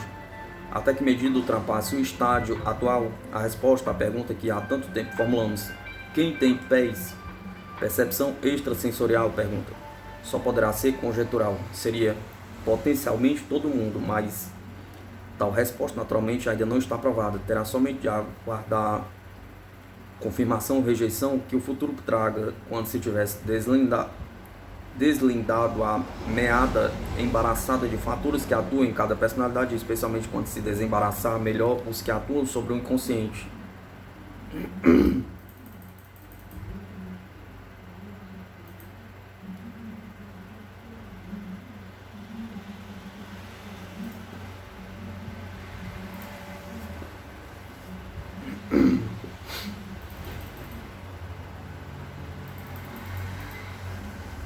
Até que medida ultrapasse o estágio atual, a resposta à pergunta que há tanto tempo formulamos: quem tem pés? Percepção extrasensorial, pergunta. Só poderá ser conjectural. Seria potencialmente todo mundo, mas tal resposta naturalmente ainda não está provada. Terá somente de aguardar confirmação ou rejeição que o futuro traga quando se tivesse deslindado a meada embaraçada de fatores que atuam em cada personalidade, especialmente quando se desembaraçar melhor os que atuam sobre o inconsciente.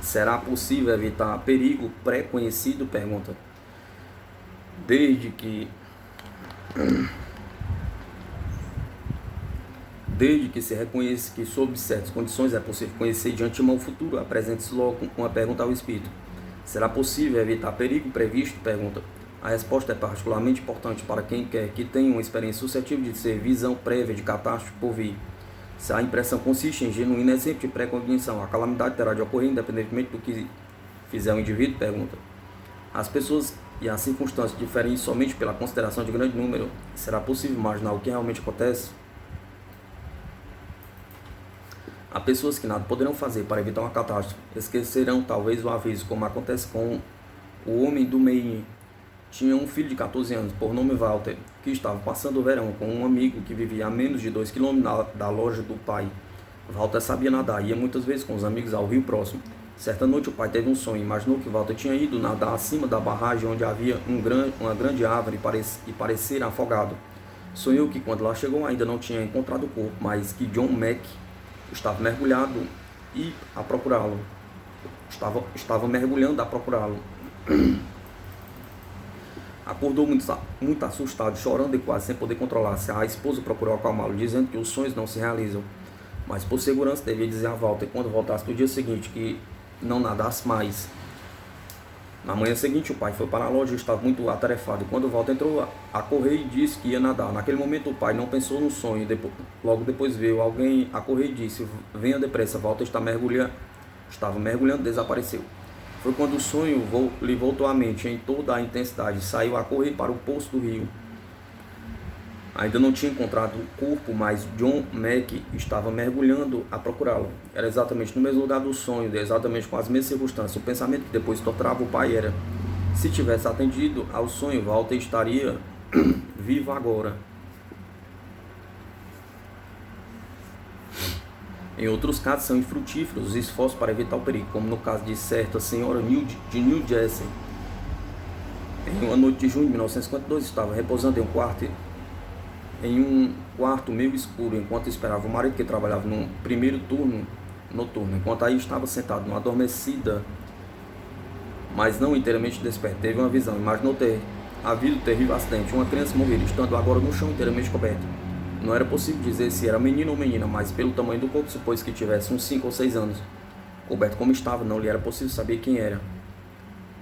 Será possível evitar perigo pré-conhecido? Pergunta. Desde que se reconheça que sob certas condições é possível conhecer de antemão o futuro, apresente-se logo uma pergunta ao espírito. Será possível evitar perigo previsto? Pergunta. A resposta é particularmente importante para quem quer que tenha uma experiência suscetível de ser visão prévia de catástrofe por vir. Se a impressão consiste em genuíno exemplo de pré-cognição, a calamidade terá de ocorrer independentemente do que fizer o indivíduo? Pergunta. As pessoas e as circunstâncias diferem somente pela consideração de grande número. Será possível imaginar o que realmente acontece? Há pessoas que nada poderão fazer para evitar uma catástrofe. Esquecerão talvez o aviso, como acontece com o homem do Maine. Tinha um filho de 14 anos, por nome Walter, que estava passando o verão com um amigo que vivia a menos de 2 km da loja do pai. Walter sabia nadar e ia muitas vezes com os amigos ao rio próximo. Certa noite o pai teve um sonho, imaginou que Walter tinha ido nadar acima da barragem onde havia uma grande árvore e parecer afogado. Sonhou que quando lá chegou ainda não tinha encontrado o corpo, mas que John Mack estava mergulhado e a procurá-lo. Estava mergulhando a procurá-lo. Acordou muito assustado, chorando e quase sem poder controlar-se. A esposa procurou acalmá-lo, dizendo que os sonhos não se realizam, mas por segurança devia dizer a Walter, quando voltasse no dia seguinte, que não nadasse mais. Na manhã seguinte, o pai foi para a loja e estava muito atarefado. E quando Walter entrou a correr e disse que ia nadar. Naquele momento, o pai não pensou no sonho. Logo depois veio alguém a correr e disse: venha depressa, Walter estava mergulhando, desapareceu. Foi quando o sonho lhe voltou à mente em toda a intensidade. Saiu a correr para o poço do rio. Ainda não tinha encontrado o corpo, mas John Mack estava mergulhando a procurá-lo. Era exatamente no mesmo lugar do sonho, exatamente com as mesmas circunstâncias. O pensamento que depois torturava o pai era: se tivesse atendido ao sonho, Walter estaria vivo agora. Em outros casos, são infrutíferos os esforços para evitar o perigo, como no caso de certa senhora de New Jersey. Em uma noite de junho de 1952, estava repousando em um quarto meio escuro, enquanto esperava o marido, que trabalhava no primeiro turno noturno. Enquanto aí estava sentado, numa adormecida, mas não inteiramente desperto, teve uma visão. Imaginou ter havido um terrível acidente, uma criança morrida, estando agora no chão inteiramente coberta. Não era possível dizer se era menino ou menina, mas pelo tamanho do corpo supôs que tivesse uns 5 ou 6 anos. Coberto como estava, não lhe era possível saber quem era.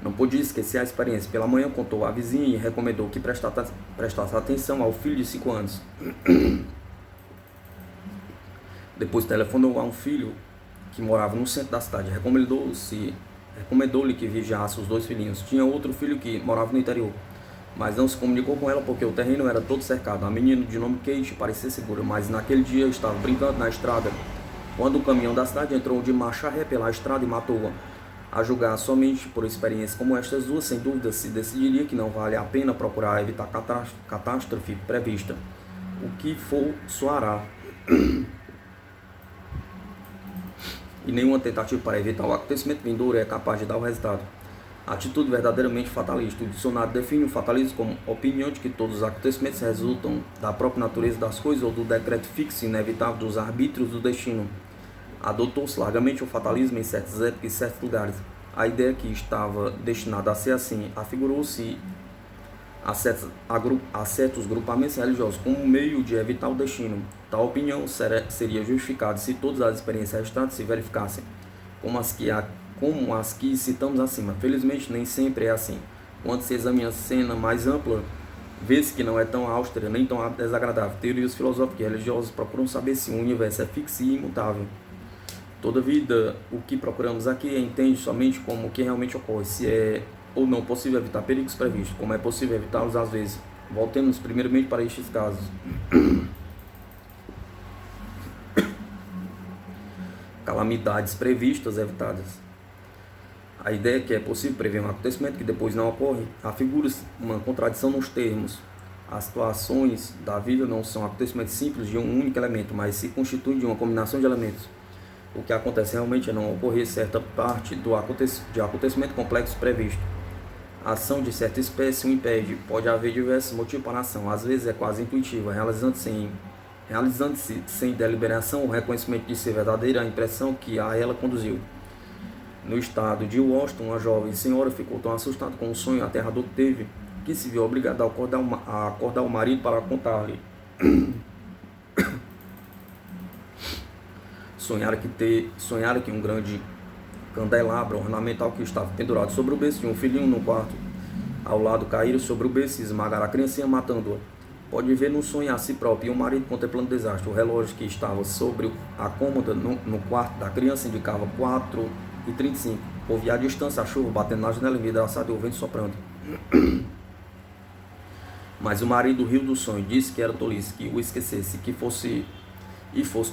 Não podia esquecer a experiência. Pela manhã contou à vizinha e recomendou que prestasse atenção ao filho de 5 anos. Depois telefonou a um filho que morava no centro da cidade. Recomendou-lhe que vigiasse os 2 filhinhos. Tinha outro filho que morava no interior, mas não se comunicou com ela porque o terreno era todo cercado. A menina de nome Kate parecia segura, mas naquele dia estava brincando na estrada, quando o caminhão da cidade entrou de marcha ré pela estrada e matou-a. A julgar somente por experiências como estas duas, sem dúvida se decidiria que não vale a pena procurar evitar catástrofe prevista. O que for soará. E nenhuma tentativa para evitar o acontecimento vindouro é capaz de dar o resultado. Atitude verdadeiramente fatalista. O dicionário define o fatalismo como opinião de que todos os acontecimentos resultam da própria natureza das coisas ou do decreto fixo e inevitável dos arbítrios do destino. Adotou-se largamente o fatalismo em certas épocas e certos lugares. A ideia que estava destinada a ser assim afigurou-se a certos grupamentos religiosos como meio de evitar o destino. Tal opinião seria justificada se todas as experiências restantes se verificassem, como as que citamos acima. Felizmente, nem sempre é assim. Quando se examina a cena mais ampla, vê-se que não é tão austera nem tão desagradável. Teorias filosóficas e religiosas procuram saber se o universo é fixo e imutável. Todavia, o que procuramos aqui é entender somente como o que realmente ocorre, se é ou não possível evitar perigos previstos, como é possível evitá-los às vezes. Voltemos primeiramente para estes casos. Calamidades previstas evitadas. A ideia é que é possível prever um acontecimento que depois não ocorre afigura-se uma contradição nos termos. As situações da vida não são acontecimentos simples de um único elemento, mas se constituem de uma combinação de elementos. O que acontece realmente é não ocorrer certa parte de acontecimento complexo previsto. A ação de certa espécie o impede. Pode haver diversos motivos para a ação. Às vezes é quase intuitiva, realizando-se sem deliberação ou reconhecimento de ser verdadeira a impressão que a ela conduziu. No estado de Washington, uma jovem senhora ficou tão assustada com um sonho aterrador que teve, que se viu obrigada a acordar o marido para contar-lhe. Sonhara que um grande candelabro ornamental que estava pendurado sobre o berço de um filhinho no quarto ao lado caíra sobre o berço e esmagara a criancinha, matando-a. Pode ver no sonho a si próprio e o marido contemplando o desastre. O relógio que estava sobre a cômoda no quarto da criança indicava 4h35. Ouvi à distância a chuva batendo na janela envidraçada e o vento soprando. Mas o marido riu do sonho, disse que era tolice, que o esquecesse, que fosse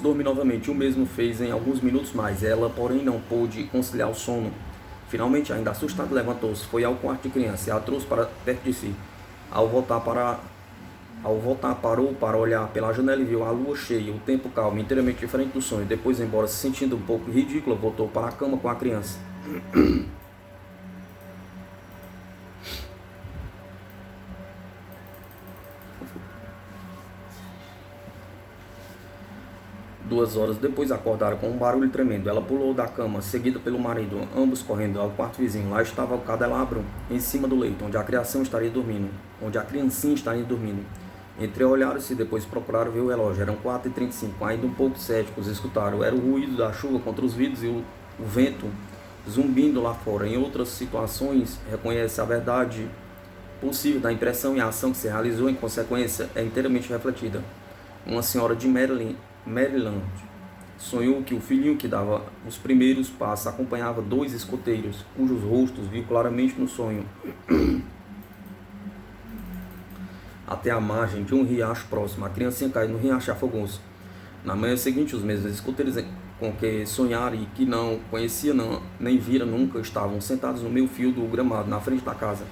dormir novamente. O mesmo fez em alguns minutos mais. Ela, porém, não pôde conciliar o sono. Finalmente, ainda assustada, levantou-se, foi ao quarto de criança e a trouxe para perto de si. Ao voltar, parou para olhar pela janela e viu a lua cheia, o tempo calmo, inteiramente diferente do sonho. Depois, embora se sentindo um pouco ridícula, voltou para a cama com a criança. 2 horas depois acordaram com um barulho tremendo. Ela pulou da cama, seguida pelo marido, ambos correndo ao quarto vizinho. Lá estava o candelabro em cima do leito, onde a criancinha estaria dormindo. Entreolharam-se e depois procuraram ver o relógio. Eram 4h35. Ainda um pouco céticos, escutaram. Era o ruído da chuva contra os vidros e o vento zumbindo lá fora. Em outras situações, reconhece a verdade possível da impressão e a ação que se realizou em consequência é inteiramente refletida. Uma senhora de Maryland sonhou que o filhinho que dava os primeiros passos acompanhava 2 escoteiros, cujos rostos viu claramente no sonho, até a margem de um riacho próximo. A criancinha caiu no riacho e afogou-se. Na manhã seguinte, os mesmos escoteiros com que sonhara e que não conhecia nem vira nunca estavam sentados no meio fio do gramado, na frente da casa.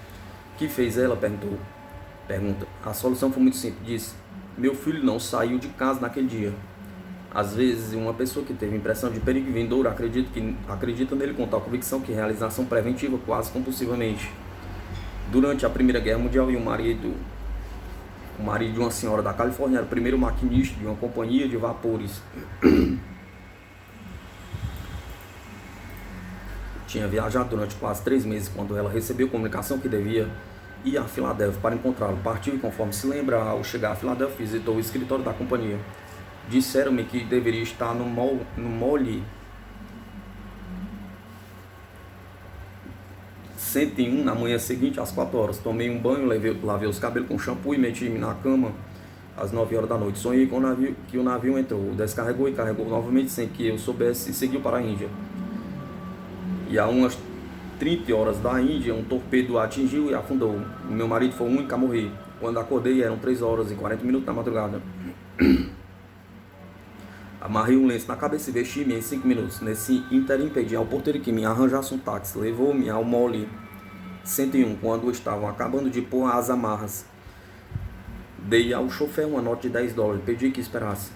Que fez ela? Pergunta. A solução foi muito simples. Disse: meu filho não saiu de casa naquele dia. Às vezes, uma pessoa que teve impressão de perigo vindouro acredita nele com tal convicção que realização preventiva quase compulsivamente. Durante a Primeira Guerra Mundial, o marido de uma senhora da Califórnia era o primeiro maquinista de uma companhia de vapores. Tinha viajado durante quase 3 meses quando ela recebeu comunicação que devia ir a Filadélfia para encontrá-lo. Partiu e, conforme se lembra, ao chegar a Filadélfia, visitou o escritório da companhia. Disseram-me que deveria estar no Mole 101 na manhã seguinte, às 4 horas. Tomei um banho, lavei os cabelos com shampoo e meti-me na cama às 9 horas da noite. Sonhei que o navio entrou, descarregou e carregou novamente sem que eu soubesse e seguiu para a Índia. E a umas 30 horas da Índia, um torpedo atingiu e afundou. O meu marido foi o único a morrer. Quando acordei, eram 3h40 da madrugada. Amarrei um lenço na cabeça e vesti-me em 5 minutos. Nesse ínterim, pedi ao porteiro que me arranjasse um táxi. Levou-me ao Mole 101, quando estavam acabando de pôr as amarras. Dei ao chofer uma nota de $10. Pedi que esperasse.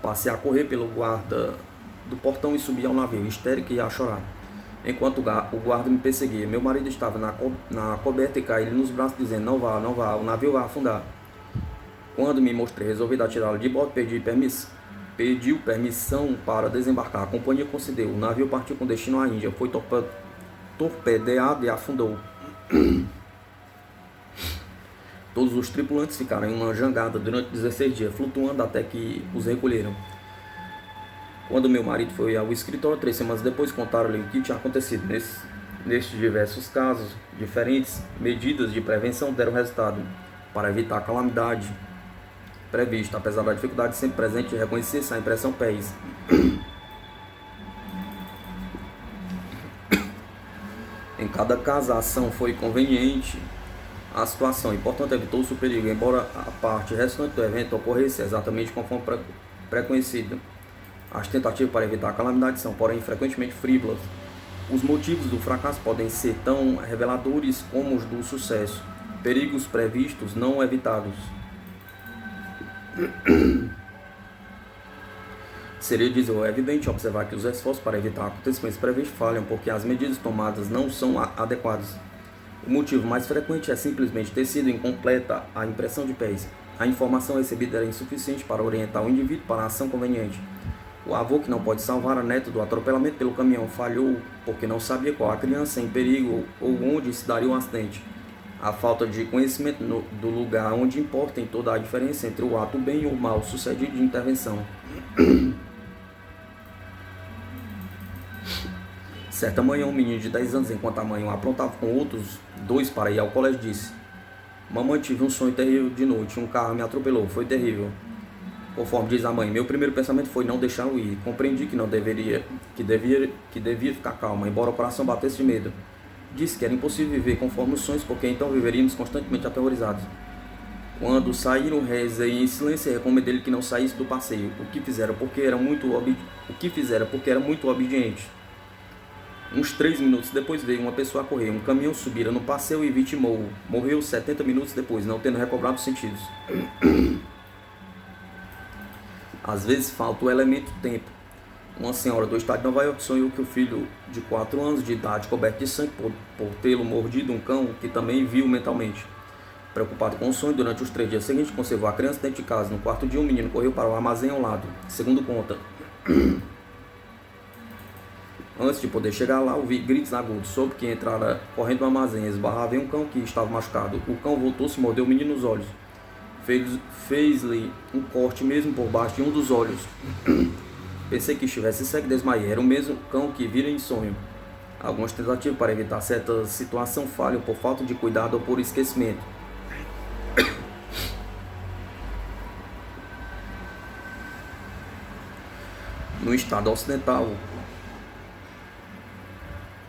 Passei a correr pelo guarda do portão e subi ao navio, histérica e a chorar. Enquanto o guarda me perseguia, meu marido estava na coberta e caí nos braços, dizendo: não vá, não vá, o navio vai afundar. Quando me mostrei resolvido a tirá-lo de bordo, pediu permissão para desembarcar. A companhia concedeu. O navio partiu com destino à Índia. Foi torpedeado e afundou. Todos os tripulantes ficaram em uma jangada durante 16 dias, flutuando até que os recolheram. Quando meu marido foi ao escritório, 3 semanas depois, contaram-lhe o que tinha acontecido. Nestes diversos casos, diferentes medidas de prevenção deram resultado para evitar a calamidade prevista, apesar da dificuldade sempre presente de reconhecer essa impressão PES. Em cada caso, a ação foi conveniente à situação e, portanto, evitou-se o perigo, embora a parte restante do evento ocorresse exatamente conforme preconhecido. As tentativas para evitar a calamidade são, porém, frequentemente frívolas. Os motivos do fracasso podem ser tão reveladores como os do sucesso. Perigos previstos não evitados. Seria evidente observar que os esforços para evitar acontecimentos previstos falham porque as medidas tomadas não são adequadas. O motivo mais frequente é simplesmente ter sido incompleta a impressão de pés. A informação recebida era insuficiente para orientar o indivíduo para a ação conveniente. O avô que não pode salvar a neta do atropelamento pelo caminhão falhou porque não sabia qual a criança em perigo ou onde se daria um acidente. A falta de conhecimento do lugar onde importa tem toda a diferença entre o ato bem ou mal sucedido de intervenção. Certa manhã, um menino de 10 anos, enquanto a mãe o aprontava com outros 2 para ir ao colégio, disse: mamãe, tive um sonho terrível de noite, um carro me atropelou, foi terrível. Conforme diz a mãe, meu primeiro pensamento foi não deixá-lo ir. Compreendi que devia ficar calma, embora o coração batesse de medo. Disse que era impossível viver conforme os sonhos, porque então viveríamos constantemente aterrorizados. Quando saíram, rezei em silêncio e recomendei-lhe que não saísse do passeio, o que fizera porque era muito obediente. Uns 3 minutos depois veio uma pessoa a correr. Um caminhão subira no passeio e vitimou-o. Morreu 70 minutos depois, não tendo recobrado os sentidos. Às vezes falta o elemento tempo. Uma senhora do estado de Nova York sonhou que o filho de 4 anos de idade, coberto de sangue por tê-lo mordido um cão que também viu mentalmente. Preocupado com o sonho, durante os 3 dias seguintes, conservou a criança dentro de casa. No quarto dia, um menino correu para o armazém ao lado. Segundo conta, antes de poder chegar lá, ouvi gritos agudos. Soube que entrara correndo no armazém, esbarrava em um cão que estava machucado. O cão voltou-se e mordeu o menino nos olhos. Fez-lhe um corte mesmo por baixo de um dos olhos. Pensei que estivesse cego e desmaiei. Era o mesmo cão que vira em sonho. Algumas tentativas para evitar certa situação falham por falta de cuidado ou por esquecimento. No estado ocidental,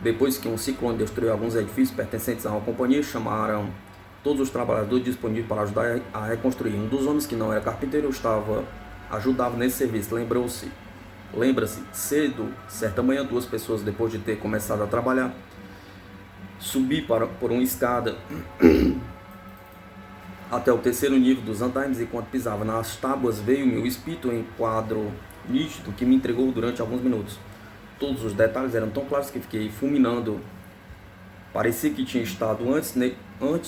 depois que um ciclone destruiu alguns edifícios pertencentes a uma companhia, chamaram todos os trabalhadores disponíveis para ajudar a reconstruir. Um dos homens que não era carpinteiro ajudava nesse serviço. Lembra-se, cedo, certa manhã, 2 pessoas, depois de ter começado a trabalhar, subi por uma escada até o 3º nível dos andaimes. Enquanto pisava nas tábuas, veio-me o espírito em quadro nítido que me entregou durante alguns minutos. Todos os detalhes eram tão claros que fiquei fulminando. Parecia que tinha estado antes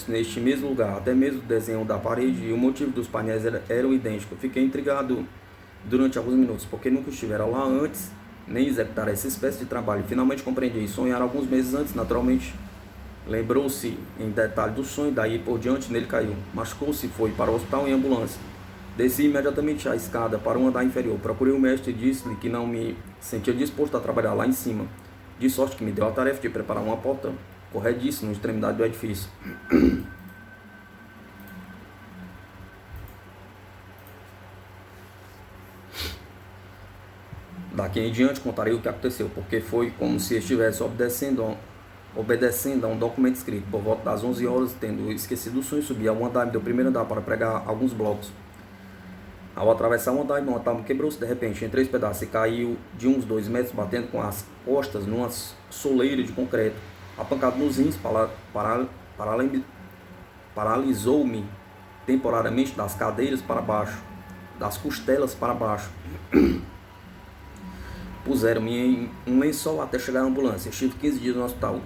neste mesmo lugar. Até mesmo o desenho da parede e o motivo dos painéis eram idênticos. Fiquei intrigado durante alguns minutos, porque nunca estivera lá antes, nem executara essa espécie de trabalho. Finalmente compreendi. Sonhar alguns meses antes, naturalmente. Lembrou-se em detalhe do sonho, daí por diante nele caiu. Machucou-se e foi para o hospital em ambulância. Desci imediatamente a escada para o andar inferior. Procurei o mestre e disse-lhe que não me sentia disposto a trabalhar lá em cima. De sorte que me deu a tarefa de preparar uma porta corrediça na extremidade do edifício. Daqui em diante contarei o que aconteceu, porque foi como se estivesse obedecendo a um documento escrito. Por volta das 11 horas, tendo esquecido o sonho, subi ao andaime do primeiro andar para pregar alguns blocos. Ao atravessar o andaime, uma tábua quebrou-se de repente em 3 pedaços e caiu de uns 2 metros, batendo com as costas numa soleira de concreto. A pancada nos rins paralisou-me temporariamente das cadeiras para baixo. das costelas para baixo. Puseram-me em um lençol até chegar à ambulância. Estive 15 dias no hospital.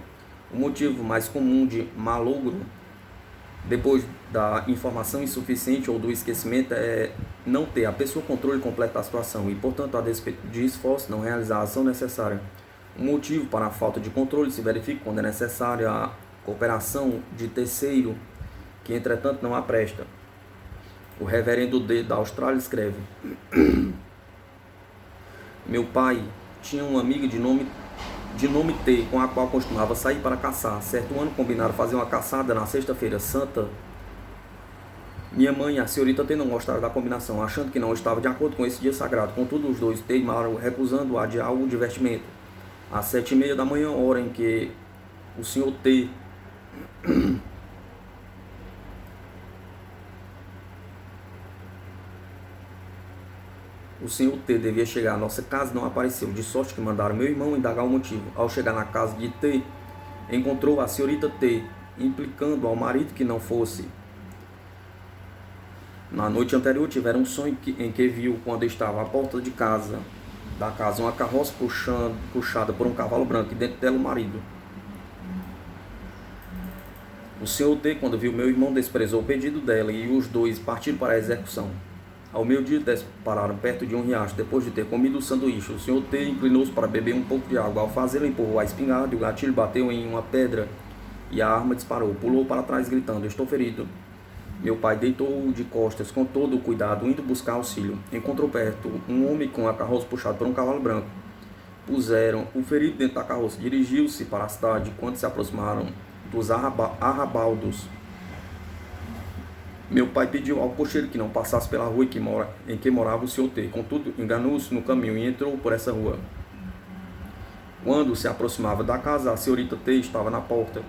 O motivo mais comum de malogro, depois da informação insuficiente ou do esquecimento, é não ter a pessoa controle completo da situação e, portanto, a despeito de esforço, não realizar a ação necessária. O motivo para a falta de controle se verifica quando é necessária a cooperação de terceiro, que, entretanto, não a presta. O reverendo D. da Austrália escreve: meu pai tinha uma amiga de nome T, com a qual costumava sair para caçar. Certo ano combinaram fazer uma caçada na sexta-feira santa. Minha mãe e a senhorita T não gostaram da combinação, achando que não estava de acordo com esse dia sagrado. Contudo, os dois teimaram, recusando adiar o divertimento. Às 7h30 da manhã, hora em que o senhor T devia chegar à nossa casa, não apareceu, de sorte que mandaram meu irmão indagar o motivo. Ao chegar na casa de T, encontrou a senhorita T, implicando ao marido que não fosse. Na noite anterior tiveram um sonho em que viu, quando estava à porta da casa, uma carroça puxada por um cavalo branco, e dentro dela o marido. O senhor T, quando viu meu irmão, desprezou o pedido dela e os dois partiram para a execução. Ao meio-dia, pararam perto de um riacho. Depois de ter comido o sanduíche, o senhor T inclinou-se para beber um pouco de água. Ao fazê-lo, empurrou a espingarda e o gatilho bateu em uma pedra e a arma disparou. Pulou para trás gritando: estou ferido. Meu pai deitou de costas com todo o cuidado, indo buscar auxílio. Encontrou perto um homem com a carroça puxada por um cavalo branco. Puseram o ferido dentro da carroça. Dirigiu-se para a cidade. Quando se aproximaram dos arrabaldos, meu pai pediu ao cocheiro que não passasse pela rua em que morava o senhor T. Contudo, enganou-se no caminho e entrou por essa rua. Quando se aproximava da casa, a senhorita T estava na porta.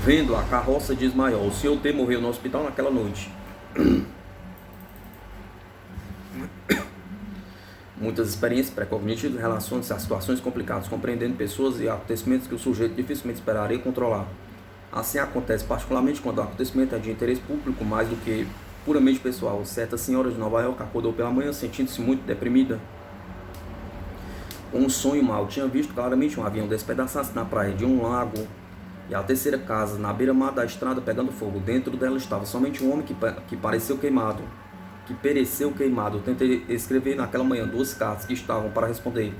Vendo a carroça, desmaiou. O senhor T morreu no hospital naquela noite. Muitas experiências precognitivas relacionam-se a situações complicadas, compreendendo pessoas e acontecimentos que o sujeito dificilmente esperaria controlar. Assim acontece particularmente quando o acontecimento é de interesse público mais do que puramente pessoal. Certa senhora de Nova York acordou pela manhã sentindo-se muito deprimida. Com um sonho mau, tinha visto claramente um avião despedaçar-se na praia de um lago e a terceira casa, na beira-mar da estrada, pegando fogo. Dentro dela estava somente um homem que pereceu queimado. Tentei escrever naquela manhã 2 cartas que estavam para responder,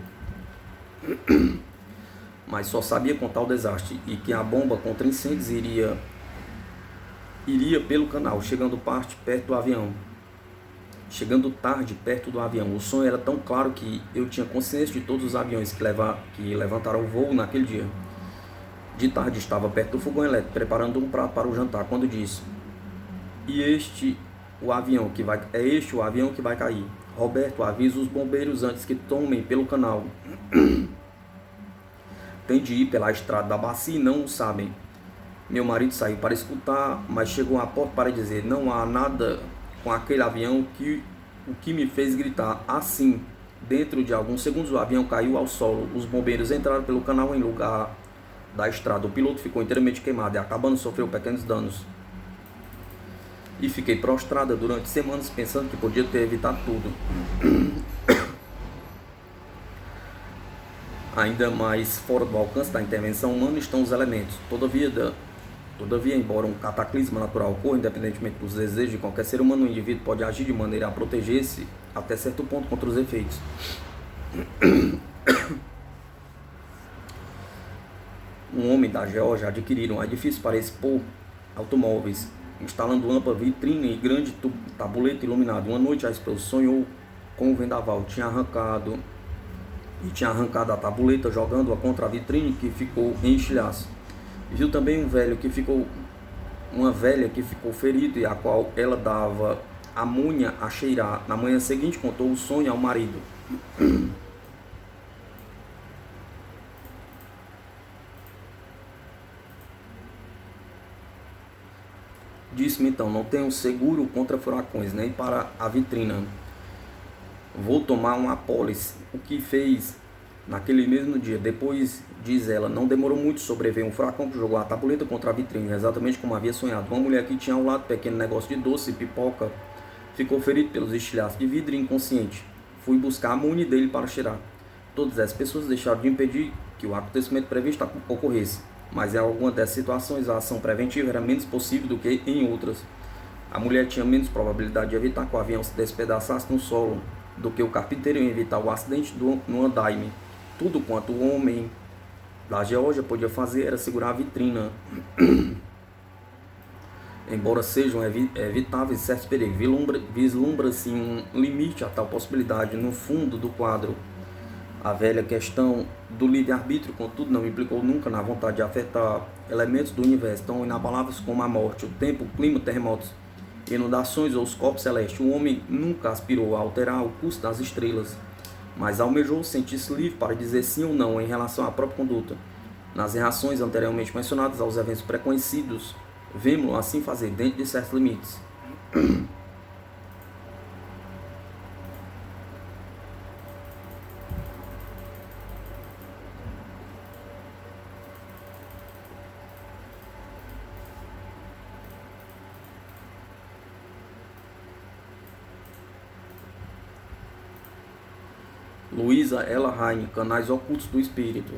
mas só sabia contar o desastre e que a bomba contra incêndios iria pelo canal, chegando tarde perto do avião. O sonho era tão claro que eu tinha consciência de todos os aviões que levantaram o voo naquele dia. De tarde estava perto do fogão elétrico, preparando um prato para o jantar, quando disse: é este o avião que vai cair. Roberto, avisa os bombeiros antes que tomem pelo canal. Tem de ir pela estrada da bacia e não o sabem. Meu marido saiu para escutar, mas chegou à porta para dizer: não há nada com aquele avião, o que me fez gritar. Assim, dentro de alguns segundos o avião caiu ao solo. Os bombeiros entraram pelo canal em lugar da estrada. O piloto ficou inteiramente queimado e acabando sofreu pequenos danos. E fiquei prostrada durante semanas pensando que podia ter evitado tudo. Ainda mais fora do alcance da intervenção humana estão os elementos. Todavia, embora um cataclisma natural ocorra, independentemente dos desejos de qualquer ser humano, o indivíduo pode agir de maneira a proteger-se até certo ponto contra os efeitos. Um homem da Geórgia adquiriu um edifício para expor automóveis, instalando ampla vitrine e grande tabuleto iluminado. Uma noite a esposa sonhou com o vendaval. Tinha arrancado a tabuleta, jogando-a contra a vitrine, que ficou em estilhaço. Viu também uma velha que ficou ferida e a qual ela dava a munha a cheirar. Na manhã seguinte contou o sonho ao marido. Disse-me então: não tenho seguro contra furacões, nem para a vitrina. Vou tomar uma apólice. O que fez naquele mesmo dia. Depois, diz ela, não demorou muito, sobreveio um furacão que jogou a tabuleta contra a vitrine, exatamente como havia sonhado. Uma mulher que tinha ao lado pequeno negócio de doce e pipoca Ficou ferido pelos estilhaços de vidro e inconsciente. Fui buscar a muni dele para cheirar. Todas as pessoas deixaram de impedir que o acontecimento previsto ocorresse, mas em alguma dessas situações a ação preventiva era menos possível do que em outras. A mulher tinha menos probabilidade de evitar que o avião se despedaçasse no solo do que o carpinteiro em evitar o acidente no andaime. Tudo quanto o homem da Geórgia podia fazer era segurar a vitrina. Embora sejam evitáveis certos perigos, vislumbra-se um limite a tal possibilidade no fundo do quadro. A velha questão do livre-arbítrio, contudo, não implicou nunca na vontade de afetar elementos do universo tão inabaláveis como a morte, o tempo, o clima, terremotos, inundações ou os corpos celestes. O homem nunca aspirou a alterar o curso das estrelas, mas almejou sentir-se livre para dizer sim ou não em relação à própria conduta. Nas reações anteriormente mencionadas aos eventos preconhecidos, vemos-lo assim fazer dentro de certos limites. Luísa Ella Heine, Canais Ocultos do Espírito.